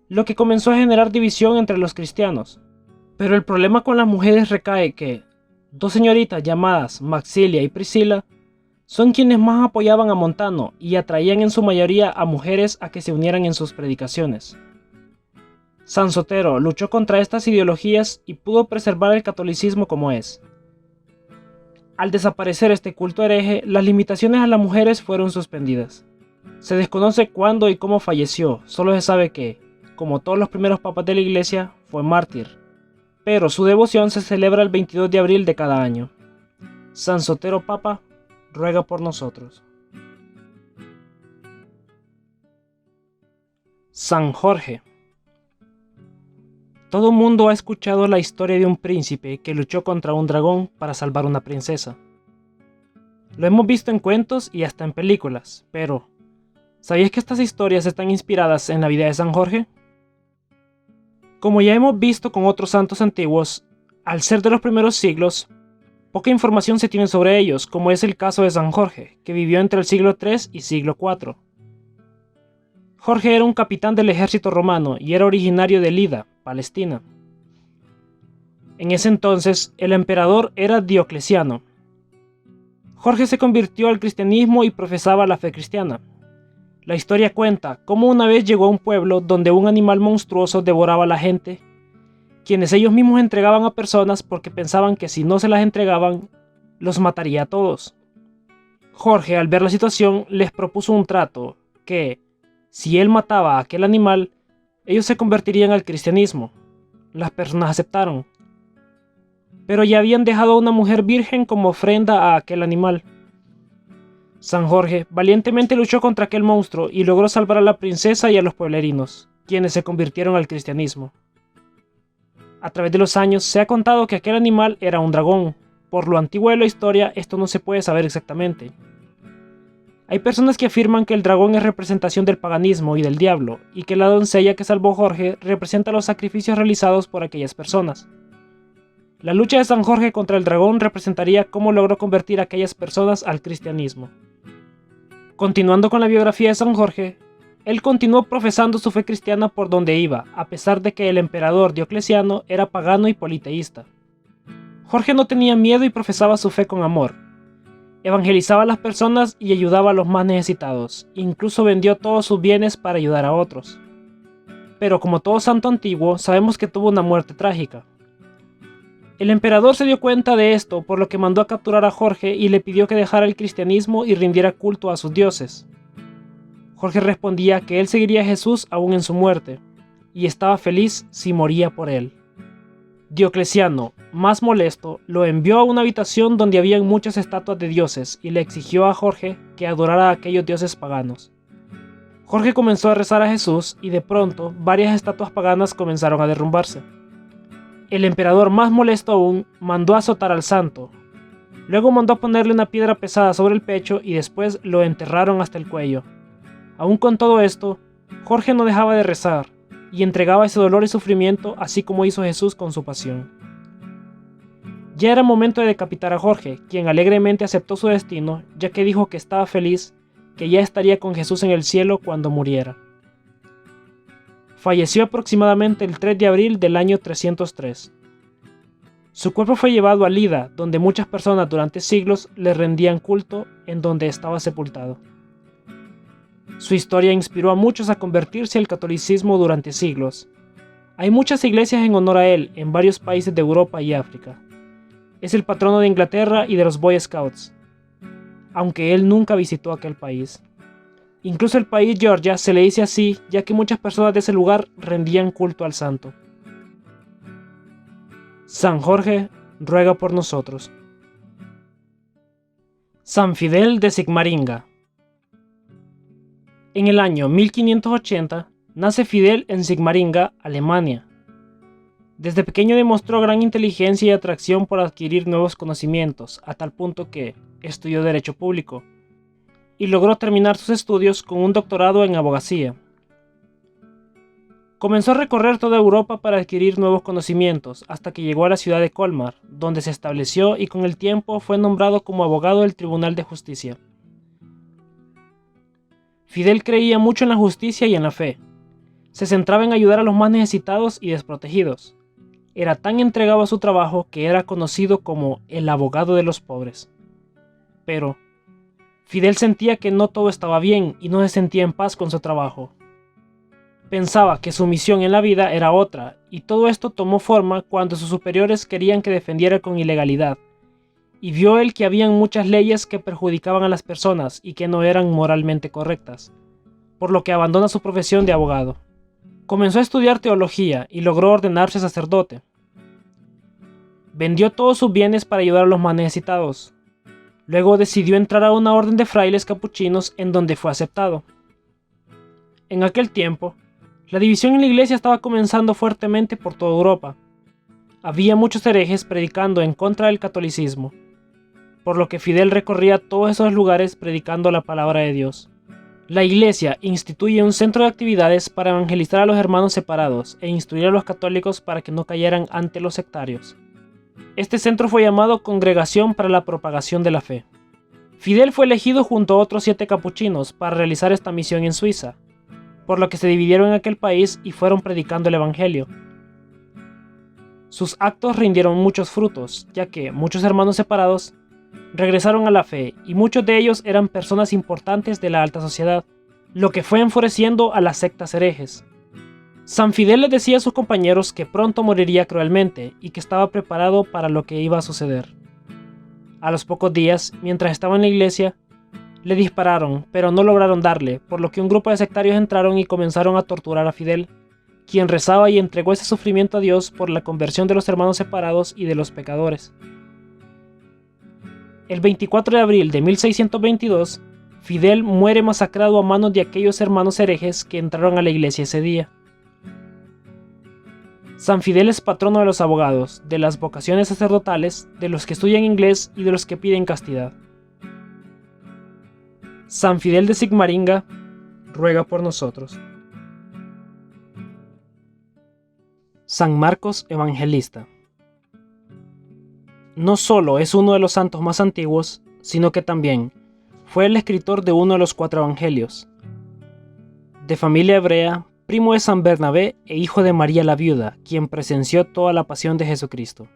lo que comenzó a generar división entre los cristianos. Pero el problema con las mujeres recae que 2 señoritas llamadas Maxilia y Priscila son quienes más apoyaban a Montano y atraían en su mayoría a mujeres a que se unieran en sus predicaciones. San Sotero luchó contra estas ideologías y pudo preservar el catolicismo como es. Al desaparecer este culto hereje, las limitaciones a las mujeres fueron suspendidas. Se desconoce cuándo y cómo falleció, solo se sabe que, como todos los primeros papas de la iglesia, fue mártir, pero su devoción se celebra el 22 de abril de cada año. San Sotero Papa, ruega por nosotros. San Jorge. Todo mundo ha escuchado la historia de un príncipe que luchó contra un dragón para salvar una princesa. Lo hemos visto en cuentos y hasta en películas, pero ¿sabías que estas historias están inspiradas en la vida de San Jorge? Como ya hemos visto con otros santos antiguos, al ser de los primeros siglos, poca información se tiene sobre ellos, como es el caso de San Jorge, que vivió entre el siglo III y siglo IV. Jorge era un capitán del ejército romano y era originario de Lida, Palestina. En ese entonces, el emperador era Diocleciano. Jorge se convirtió al cristianismo y profesaba la fe cristiana. La historia cuenta cómo una vez llegó a un pueblo donde un animal monstruoso devoraba a la gente, quienes ellos mismos entregaban a personas porque pensaban que si no se las entregaban, los mataría a todos. Jorge, al ver la situación, les propuso un trato que, si él mataba a aquel animal, ellos se convertirían al cristianismo. Las personas aceptaron, pero ya habían dejado a una mujer virgen como ofrenda a aquel animal. San Jorge valientemente luchó contra aquel monstruo y logró salvar a la princesa y a los pueblerinos, quienes se convirtieron al cristianismo. A través de los años se ha contado que aquel animal era un dragón. Por lo antiguo de la historia, esto no se puede saber exactamente. Hay personas que afirman que el dragón es representación del paganismo y del diablo, y que la doncella que salvó Jorge representa los sacrificios realizados por aquellas personas. La lucha de San Jorge contra el dragón representaría cómo logró convertir a aquellas personas al cristianismo. Continuando con la biografía de San Jorge, él continuó profesando su fe cristiana por donde iba, a pesar de que el emperador Diocleciano era pagano y politeísta. Jorge no tenía miedo y profesaba su fe con amor. Evangelizaba a las personas y ayudaba a los más necesitados, incluso vendió todos sus bienes para ayudar a otros. Pero como todo santo antiguo, sabemos que tuvo una muerte trágica. El emperador se dio cuenta de esto, por lo que mandó a capturar a Jorge y le pidió que dejara el cristianismo y rindiera culto a sus dioses. Jorge respondía que él seguiría a Jesús aún en su muerte, y estaba feliz si moría por él. Diocleciano, más molesto, lo envió a una habitación donde habían muchas estatuas de dioses y le exigió a Jorge que adorara a aquellos dioses paganos. Jorge comenzó a rezar a Jesús y de pronto varias estatuas paganas comenzaron a derrumbarse. El emperador, más molesto aún, mandó a azotar al santo. Luego mandó a ponerle una piedra pesada sobre el pecho y después lo enterraron hasta el cuello. Aún con todo esto, Jorge no dejaba de rezar y entregaba ese dolor y sufrimiento así como hizo Jesús con su pasión. Ya era momento de decapitar a Jorge, quien alegremente aceptó su destino, ya que dijo que estaba feliz, que ya estaría con Jesús en el cielo cuando muriera. Falleció aproximadamente el 3 de abril del año 303. Su cuerpo fue llevado a Lida, donde muchas personas durante siglos le rendían culto, en donde estaba sepultado. Su historia inspiró a muchos a convertirse al catolicismo durante siglos. Hay muchas iglesias en honor a él en varios países de Europa y África. Es el patrono de Inglaterra y de los Boy Scouts, aunque él nunca visitó aquel país. Incluso el país Georgia se le dice así, ya que muchas personas de ese lugar rendían culto al santo. San Jorge ruega por nosotros. San Fidel de Sigmaringa. En el año 1580 nace Fidel en Sigmaringa, Alemania. Desde pequeño demostró gran inteligencia y atracción por adquirir nuevos conocimientos, a tal punto que estudió Derecho Público y logró terminar sus estudios con un doctorado en abogacía. Comenzó a recorrer toda Europa para adquirir nuevos conocimientos hasta que llegó a la ciudad de Colmar, donde se estableció y con el tiempo fue nombrado como abogado del Tribunal de Justicia. Fidel creía mucho en la justicia y en la fe. Se centraba en ayudar a los más necesitados y desprotegidos. Era tan entregado a su trabajo que era conocido como el abogado de los pobres. Pero Fidel sentía que no todo estaba bien y no se sentía en paz con su trabajo. Pensaba que su misión en la vida era otra, y todo esto tomó forma cuando sus superiores querían que defendiera con ilegalidad, y vio él que habían muchas leyes que perjudicaban a las personas y que no eran moralmente correctas, por lo que abandona su profesión de abogado. Comenzó a estudiar teología y logró ordenarse sacerdote. Vendió todos sus bienes para ayudar a los más necesitados. Luego decidió entrar a una orden de frailes capuchinos en donde fue aceptado. En aquel tiempo, La división en la iglesia estaba comenzando fuertemente por toda Europa. Había muchos herejes predicando en contra del catolicismo, por lo que Fidel recorría todos esos lugares predicando la palabra de Dios. La iglesia instituye un centro de actividades para evangelizar a los hermanos separados e instruir a los católicos para que no cayeran ante los sectarios. Este centro fue llamado Congregación para la Propagación de la Fe. Fidel fue elegido junto a otros 7 capuchinos para realizar esta misión en Suiza, por lo que se dividieron en aquel país y fueron predicando el evangelio. Sus actos rindieron muchos frutos, ya que muchos hermanos separados regresaron a la fe y muchos de ellos eran personas importantes de la alta sociedad, lo que fue enfureciendo a las sectas herejes. San Fidel les decía a sus compañeros que pronto moriría cruelmente y que estaba preparado para lo que iba a suceder. A los pocos días, mientras estaba en la iglesia, le dispararon, pero no lograron darle, por lo que un grupo de sectarios entraron y comenzaron a torturar a Fidel, quien rezaba y entregó ese sufrimiento a Dios por la conversión de los hermanos separados y de los pecadores. El 24 de abril de 1622, Fidel muere masacrado a manos de aquellos hermanos herejes que entraron a la iglesia ese día. San Fidel es patrono de los abogados, de las vocaciones sacerdotales, de los que estudian inglés y de los que piden castidad. San Fidel de Sigmaringa, ruega por nosotros. San Marcos Evangelista. No solo es uno de los santos más antiguos, sino que también fue el escritor de uno de los 4 evangelios. De familia hebrea, primo de San Bernabé e hijo de María la Viuda, quien presenció toda la pasión de Jesucristo.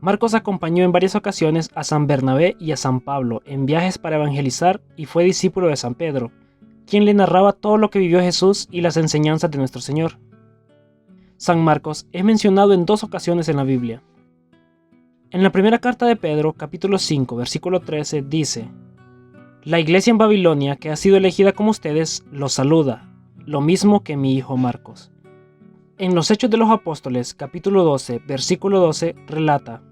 Marcos acompañó en varias ocasiones a San Bernabé y a San Pablo en viajes para evangelizar y fue discípulo de San Pedro, quien le narraba todo lo que vivió Jesús y las enseñanzas de nuestro Señor. San Marcos es mencionado en 2 ocasiones en la Biblia. En la primera carta de Pedro, capítulo 5, versículo 13, dice: La iglesia en Babilonia, que ha sido elegida como ustedes, los saluda, lo mismo que mi hijo Marcos. En los Hechos de los Apóstoles, capítulo 12, versículo 12, relata: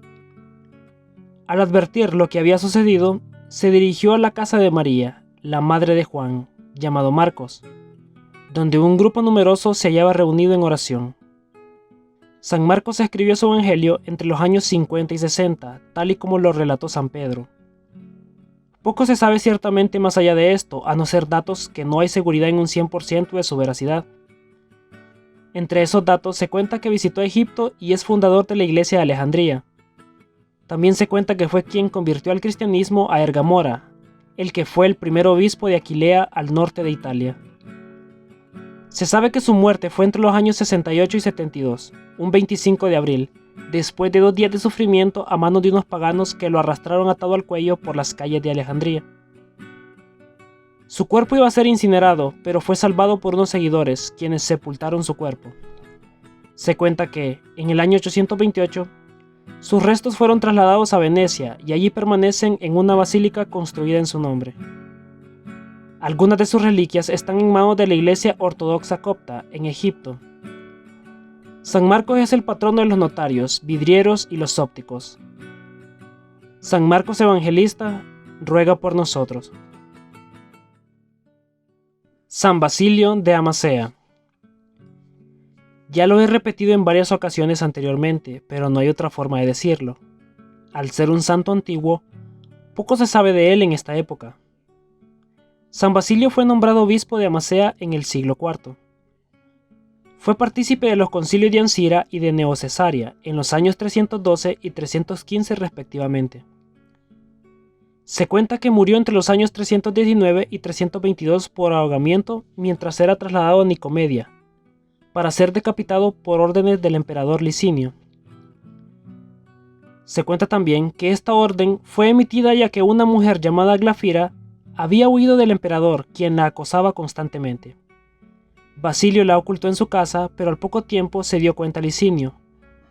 Al advertir lo que había sucedido, se dirigió a la casa de María, la madre de Juan, llamado Marcos, donde un grupo numeroso se hallaba reunido en oración. San Marcos escribió su evangelio entre los años 50 y 60, tal y como lo relató San Pedro. Poco se sabe ciertamente más allá de esto, a no ser datos que no hay seguridad en un 100% de su veracidad. Entre esos datos se cuenta que visitó Egipto y es fundador de la iglesia de Alejandría. También se cuenta que fue quien convirtió al cristianismo a Ergamora, el que fue el primer obispo de Aquilea al norte de Italia. Se sabe que su muerte fue entre los años 68 y 72, un 25 de abril, después de 2 días de sufrimiento a manos de unos paganos que lo arrastraron atado al cuello por las calles de Alejandría. Su cuerpo iba a ser incinerado, pero fue salvado por unos seguidores, quienes sepultaron su cuerpo. Se cuenta que, en el año 828, sus restos fueron trasladados a Venecia y allí permanecen en una basílica construida en su nombre. Algunas de sus reliquias están en manos de la Iglesia Ortodoxa Copta, en Egipto. San Marcos es el patrono de los notarios, vidrieros y los ópticos. San Marcos Evangelista, ruega por nosotros. San Basilio de Amasea. Ya lo he repetido en varias ocasiones anteriormente, pero no hay otra forma de decirlo. Al ser un santo antiguo, poco se sabe de él en esta época. San Basilio fue nombrado obispo de Amasea en el siglo IV. Fue partícipe de los concilios de Ancira y de Neocesaria en los años 312 y 315 respectivamente. Se cuenta que murió entre los años 319 y 322 por ahogamiento mientras era trasladado a Nicomedia, para ser decapitado por órdenes del emperador Licinio. Se cuenta también que esta orden fue emitida ya que una mujer llamada Glafira había huido del emperador, quien la acosaba constantemente. Basilio la ocultó en su casa, pero al poco tiempo se dio cuenta Licinio,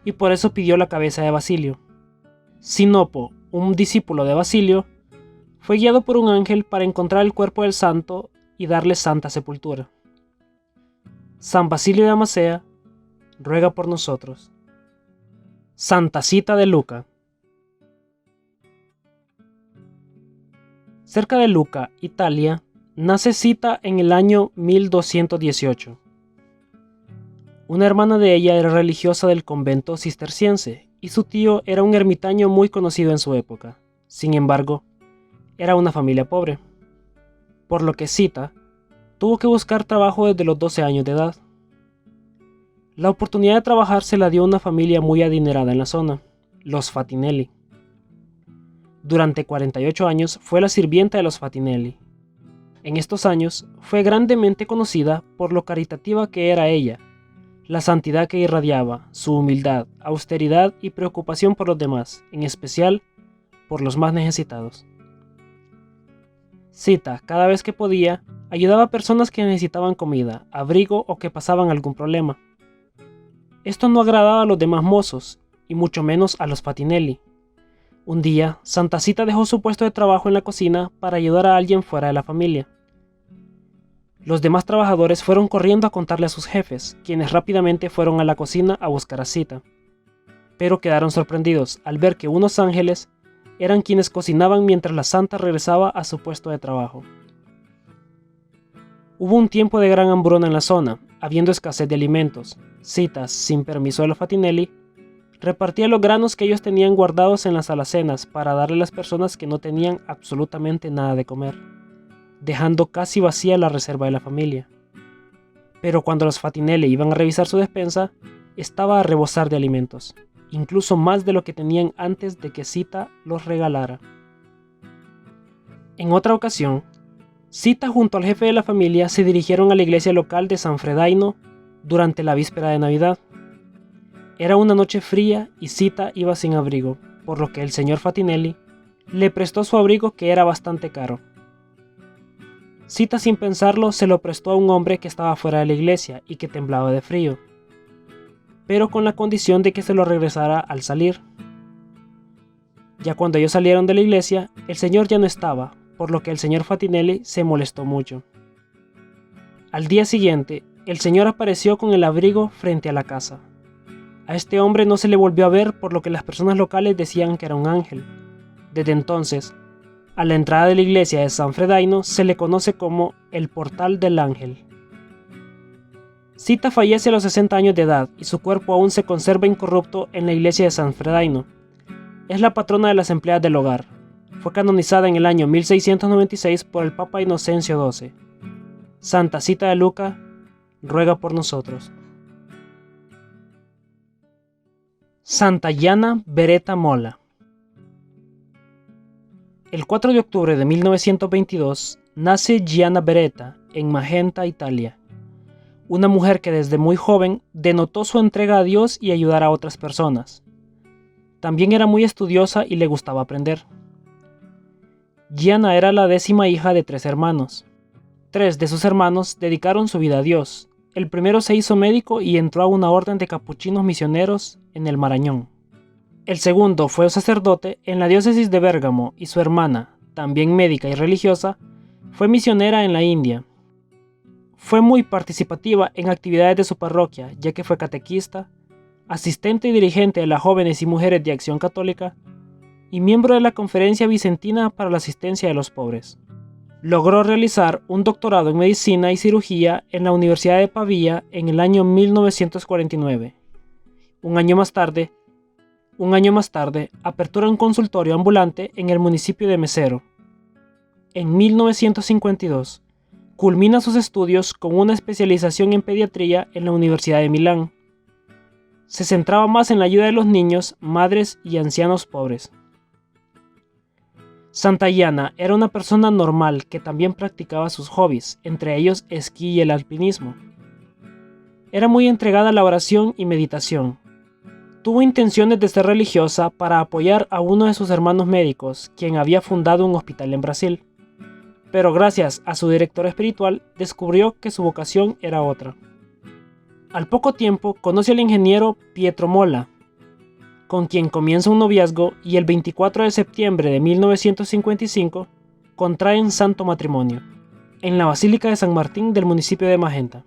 y por eso pidió la cabeza de Basilio. Sinopo, un discípulo de Basilio, fue guiado por un ángel para encontrar el cuerpo del santo y darle santa sepultura. San Basilio de Amasea, ruega por nosotros. Santa Cita de Luca. Cerca de Luca, Italia, nace Cita en el año 1218. Una hermana de ella era religiosa del convento cisterciense y su tío era un ermitaño muy conocido en su época. Sin embargo, era una familia pobre, por lo que Sita tuvo que buscar trabajo desde los 12 años de edad. La oportunidad de trabajar se la dio una familia muy adinerada en la zona, los Fatinelli. Durante 48 años fue la sirvienta de los Fatinelli. En estos años fue grandemente conocida por lo caritativa que era ella, la santidad que irradiaba, su humildad, austeridad y preocupación por los demás, en especial por los más necesitados. Sita, cada vez que podía, ayudaba a personas que necesitaban comida, abrigo o que pasaban algún problema. Esto no agradaba a los demás mozos, y mucho menos a los Fatinelli. Un día, Santa Sita dejó su puesto de trabajo en la cocina para ayudar a alguien fuera de la familia. Los demás trabajadores fueron corriendo a contarle a sus jefes, quienes rápidamente fueron a la cocina a buscar a Sita. Pero quedaron sorprendidos al ver que unos ángeles eran quienes cocinaban mientras la santa regresaba a su puesto de trabajo. Hubo un tiempo de gran hambruna en la zona, habiendo escasez de alimentos. Sita, sin permiso de los Fatinelli, repartía los granos que ellos tenían guardados en las alacenas para darle a las personas que no tenían absolutamente nada de comer, dejando casi vacía la reserva de la familia. Pero cuando los Fatinelli iban a revisar su despensa, estaba a rebosar de alimentos, incluso más de lo que tenían antes de que Sita los regalara. En otra ocasión, Sita junto al jefe de la familia se dirigieron a la iglesia local de San Fredaino durante la víspera de Navidad. Era una noche fría y Sita iba sin abrigo, por lo que el señor Fatinelli le prestó su abrigo, que era bastante caro. Sita, sin pensarlo, se lo prestó a un hombre que estaba fuera de la iglesia y que temblaba de frío, pero con la condición de que se lo regresara al salir. Ya cuando ellos salieron de la iglesia, el señor ya no estaba, por lo que el señor Fatinelli se molestó mucho. Al día siguiente, el señor apareció con el abrigo frente a la casa. A este hombre no se le volvió a ver, por lo que las personas locales decían que era un ángel. Desde entonces, a la entrada de la iglesia de San Fredaino se le conoce como el Portal del Ángel. Sita fallece a los 60 años de edad y su cuerpo aún se conserva incorrupto en la iglesia de San Fredaino. Es la patrona de las empleadas del hogar. Fue canonizada en el año 1696 por el Papa Inocencio XII. Santa Sita de Lucca, ruega por nosotros. Santa Gianna Beretta Molla. El 4 de octubre de 1922 nace Gianna Beretta en Magenta, Italia. Una mujer que desde muy joven denotó su entrega a Dios y ayudar a otras personas. También era muy estudiosa y le gustaba aprender. Gianna era la 10ª hija de 3 hermanos. 3 de sus hermanos dedicaron su vida a Dios. El primero se hizo médico y entró a una orden de capuchinos misioneros en el Marañón. El segundo fue sacerdote en la diócesis de Bérgamo y su hermana, también médica y religiosa, fue misionera en la India. Fue muy participativa en actividades de su parroquia, ya que fue catequista, asistente y dirigente de las Jóvenes y Mujeres de Acción Católica y miembro de la Conferencia Vicentina para la Asistencia de los Pobres. Logró realizar un doctorado en Medicina y Cirugía en la Universidad de Pavía en el año 1949. Un año más tarde, apertura un consultorio ambulante en el municipio de Mesero. En 1952, culmina sus estudios con una especialización en pediatría en la Universidad de Milán. Se centraba más en la ayuda de los niños, madres y ancianos pobres. Santa Gianna era una persona normal que también practicaba sus hobbies, entre ellos esquí y el alpinismo. Era muy entregada a la oración y meditación. Tuvo intenciones de ser religiosa para apoyar a uno de sus hermanos médicos, quien había fundado un hospital en Brasil. Pero gracias a su director espiritual, descubrió que su vocación era otra. Al poco tiempo, conoce al ingeniero Pietro Molla, con quien comienza un noviazgo y el 24 de septiembre de 1955 contraen santo matrimonio, en la Basílica de San Martín del municipio de Magenta.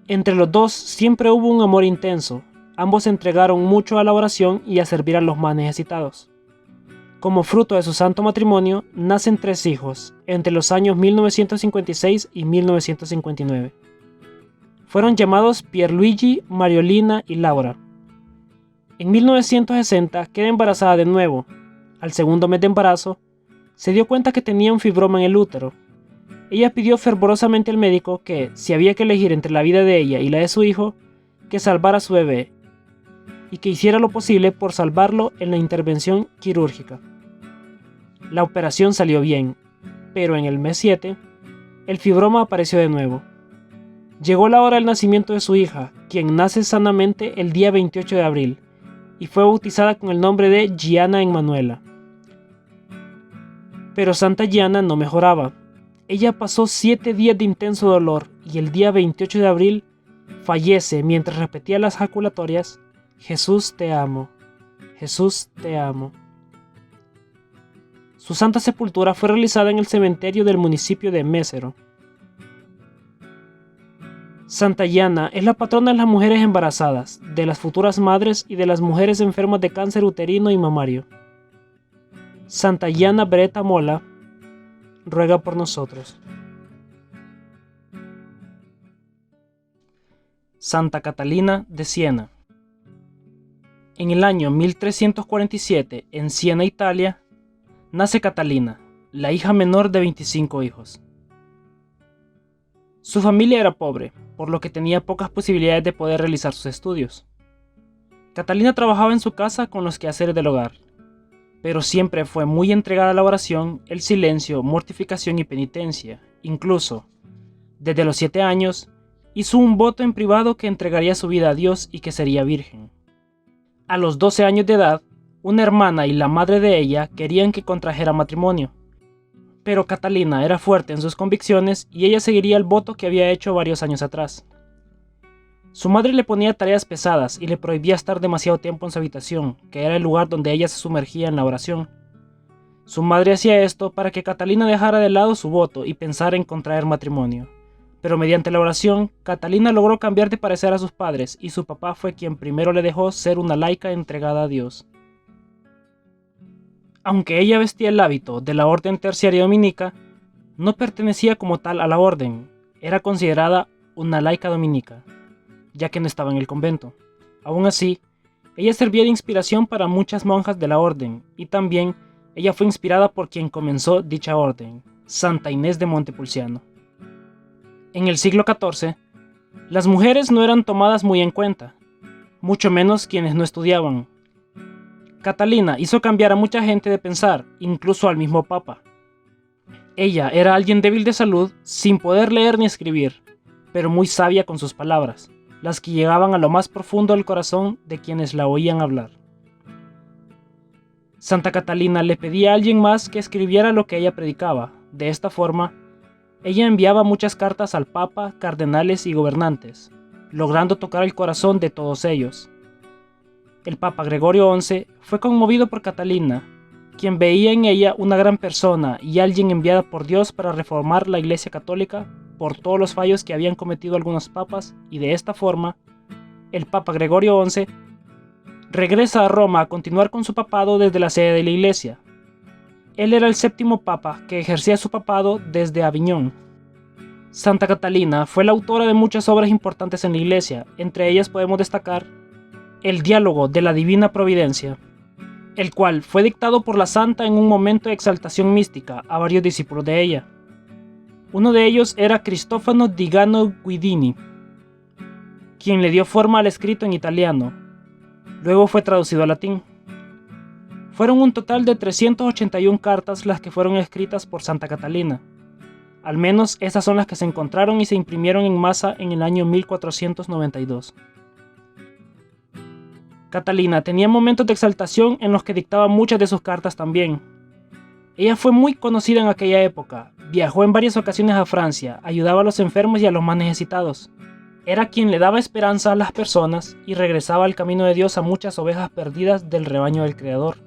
Entre los dos siempre hubo un amor intenso, ambos se entregaron mucho a la oración y a servir a los más necesitados. Como fruto de su santo matrimonio, nacen 3 hijos, entre los años 1956 y 1959. Fueron llamados Pierluigi, Mariolina y Laura. En 1960 queda embarazada de nuevo. Al segundo mes de embarazo, se dio cuenta que tenía un fibroma en el útero. Ella pidió fervorosamente al médico que, si había que elegir entre la vida de ella y la de su hijo, que salvara a su bebé y que hiciera lo posible por salvarlo en la intervención quirúrgica. La operación salió bien, pero en el mes 7, el fibroma apareció de nuevo. Llegó la hora del nacimiento de su hija, quien nace sanamente el día 28 de abril, y fue bautizada con el nombre de Gianna Emanuela. Pero Santa Gianna no mejoraba. Ella pasó 7 días de intenso dolor y el día 28 de abril fallece mientras repetía las jaculatorias: Jesús te amo, Jesús te amo. Su santa sepultura fue realizada en el cementerio del municipio de Mésero. Santa Gianna es la patrona de las mujeres embarazadas, de las futuras madres y de las mujeres enfermas de cáncer uterino y mamario. Santa Gianna Beretta Molla ruega por nosotros. Santa Catalina de Siena. En el año 1347, en Siena, Italia, nace Catalina, la hija menor de 25 hijos. Su familia era pobre, por lo que tenía pocas posibilidades de poder realizar sus estudios. Catalina trabajaba en su casa con los quehaceres del hogar, pero siempre fue muy entregada a la oración, el silencio, mortificación y penitencia. Incluso, desde los 7 años, hizo un voto en privado que entregaría su vida a Dios y que sería virgen. A los 12 años de edad, una hermana y la madre de ella querían que contrajera matrimonio, pero Catalina era fuerte en sus convicciones y ella seguiría el voto que había hecho varios años atrás. Su madre le ponía tareas pesadas y le prohibía estar demasiado tiempo en su habitación, que era el lugar donde ella se sumergía en la oración. Su madre hacía esto para que Catalina dejara de lado su voto y pensara en contraer matrimonio. Pero mediante la oración, Catalina logró cambiar de parecer a sus padres y su papá fue quien primero le dejó ser una laica entregada a Dios. Aunque ella vestía el hábito de la orden terciaria dominica, no pertenecía como tal a la orden, era considerada una laica dominica, ya que no estaba en el convento. Aún así, ella servía de inspiración para muchas monjas de la orden, y también ella fue inspirada por quien comenzó dicha orden, Santa Inés de Montepulciano. En el siglo XIV, las mujeres no eran tomadas muy en cuenta, mucho menos quienes no estudiaban. Catalina hizo cambiar a mucha gente de pensar, incluso al mismo Papa. Ella era alguien débil de salud, sin poder leer ni escribir, pero muy sabia con sus palabras, las que llegaban a lo más profundo del corazón de quienes la oían hablar. Santa Catalina le pedía a alguien más que escribiera lo que ella predicaba. De esta forma, ella enviaba muchas cartas al Papa, cardenales y gobernantes, logrando tocar el corazón de todos ellos. El Papa Gregorio XI fue conmovido por Catalina, quien veía en ella una gran persona y alguien enviada por Dios para reformar la Iglesia Católica por todos los fallos que habían cometido algunos papas, y de esta forma, el Papa Gregorio XI regresa a Roma a continuar con su papado desde la sede de la Iglesia. Él era el 7º Papa que ejercía su papado desde Aviñón. Santa Catalina fue la autora de muchas obras importantes en la Iglesia, entre ellas podemos destacar el Diálogo de la Divina Providencia, el cual fue dictado por la santa en un momento de exaltación mística a varios discípulos de ella. Uno de ellos era Cristofano di Gano Guidini, quien le dio forma al escrito en italiano. Luego fue traducido al latín. Fueron un total de 381 cartas las que fueron escritas por Santa Catalina. Al menos esas son las que se encontraron y se imprimieron en masa en el año 1492. Catalina tenía momentos de exaltación en los que dictaba muchas de sus cartas también. Ella fue muy conocida en aquella época, viajó en varias ocasiones a Francia, ayudaba a los enfermos y a los más necesitados. Era quien le daba esperanza a las personas y regresaba al camino de Dios a muchas ovejas perdidas del rebaño del Creador.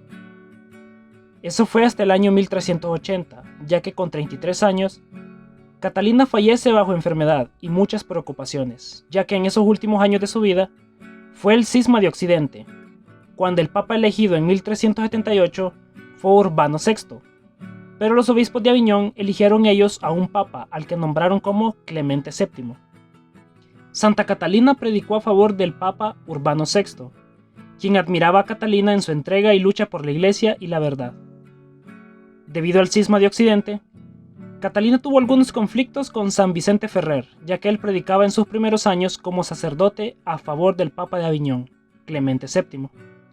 Eso fue hasta el año 1380, ya que con 33 años, Catalina fallece bajo enfermedad y muchas preocupaciones, ya que en esos últimos años de su vida, fue el cisma de Occidente, cuando el Papa elegido en 1378 fue Urbano VI, pero los obispos de Aviñón eligieron ellos a un Papa al que nombraron como Clemente VII. Santa Catalina predicó a favor del Papa Urbano VI, quien admiraba a Catalina en su entrega y lucha por la Iglesia y la verdad. Debido al cisma de Occidente, Catalina tuvo algunos conflictos con San Vicente Ferrer, ya que él predicaba en sus primeros años como sacerdote a favor del Papa de Aviñón, Clemente VII,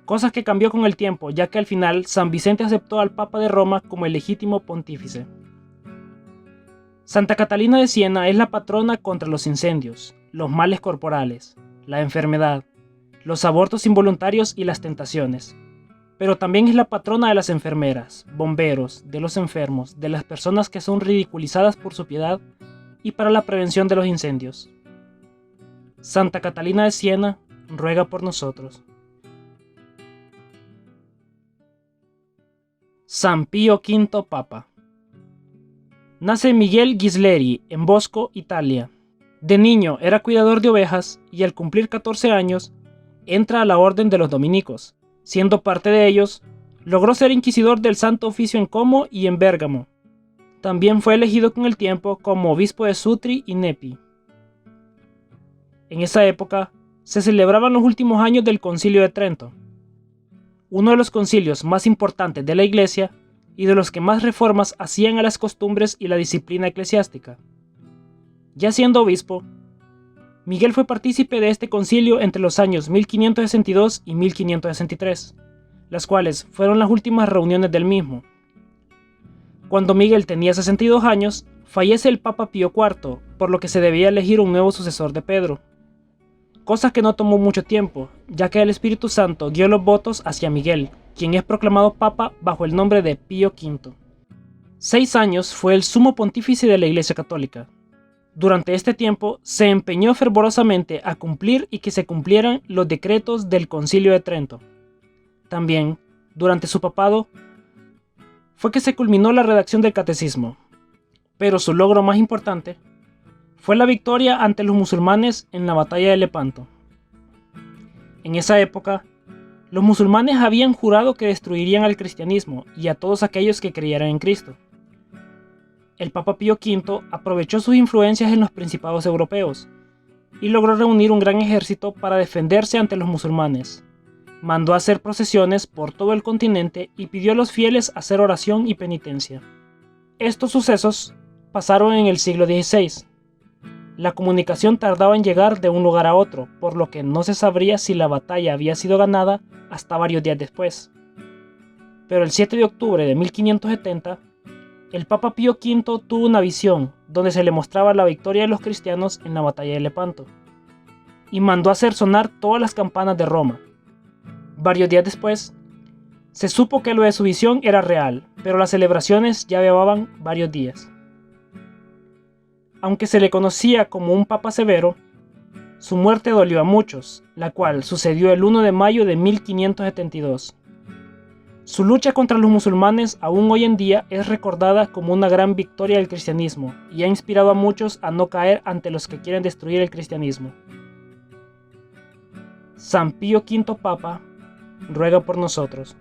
cosa que cambió con el tiempo, ya que al final San Vicente aceptó al Papa de Roma como el legítimo pontífice. Santa Catalina de Siena es la patrona contra los incendios, los males corporales, la enfermedad, los abortos involuntarios y las tentaciones. Pero también es la patrona de las enfermeras, bomberos, de los enfermos, de las personas que son ridiculizadas por su piedad y para la prevención de los incendios. Santa Catalina de Siena ruega por nosotros. San Pío V Papa. Nace Miguel Ghisleri en Bosco, Italia. De niño era cuidador de ovejas y al cumplir 14 años entra a la orden de los dominicos. Siendo parte de ellos, logró ser inquisidor del Santo Oficio en Como y en Bérgamo. También fue elegido con el tiempo como obispo de Sutri y Nepi. En esa época se celebraban los últimos años del Concilio de Trento, uno de los concilios más importantes de la Iglesia y de los que más reformas hacían a las costumbres y la disciplina eclesiástica. Ya siendo obispo, Miguel fue partícipe de este concilio entre los años 1562 y 1563, las cuales fueron las últimas reuniones del mismo. Cuando Miguel tenía 62 años, fallece el Papa Pío IV, por lo que se debía elegir un nuevo sucesor de Pedro, cosa que no tomó mucho tiempo, ya que el Espíritu Santo guió los votos hacia Miguel, quien es proclamado Papa bajo el nombre de Pío V. 6 años fue el sumo pontífice de la Iglesia Católica. Durante este tiempo se empeñó fervorosamente a cumplir y que se cumplieran los decretos del Concilio de Trento. También, durante su papado, fue que se culminó la redacción del Catecismo, pero su logro más importante fue la victoria ante los musulmanes en la batalla de Lepanto. En esa época, los musulmanes habían jurado que destruirían al cristianismo y a todos aquellos que creyeran en Cristo. El Papa Pío V aprovechó sus influencias en los principados europeos y logró reunir un gran ejército para defenderse ante los musulmanes. Mandó hacer procesiones por todo el continente y pidió a los fieles hacer oración y penitencia. Estos sucesos pasaron en el siglo XVI. La comunicación tardaba en llegar de un lugar a otro, por lo que no se sabría si la batalla había sido ganada hasta varios días después. Pero el 7 de octubre de 1570, el Papa Pío V tuvo una visión donde se le mostraba la victoria de los cristianos en la batalla de Lepanto, y mandó hacer sonar todas las campanas de Roma. Varios días después, se supo que lo de su visión era real, pero las celebraciones ya llevaban varios días. Aunque se le conocía como un papa severo, su muerte dolió a muchos, la cual sucedió el 1 de mayo de 1572. Su lucha contra los musulmanes aún hoy en día es recordada como una gran victoria del cristianismo y ha inspirado a muchos a no caer ante los que quieren destruir el cristianismo. San Pío V Papa ruega por nosotros.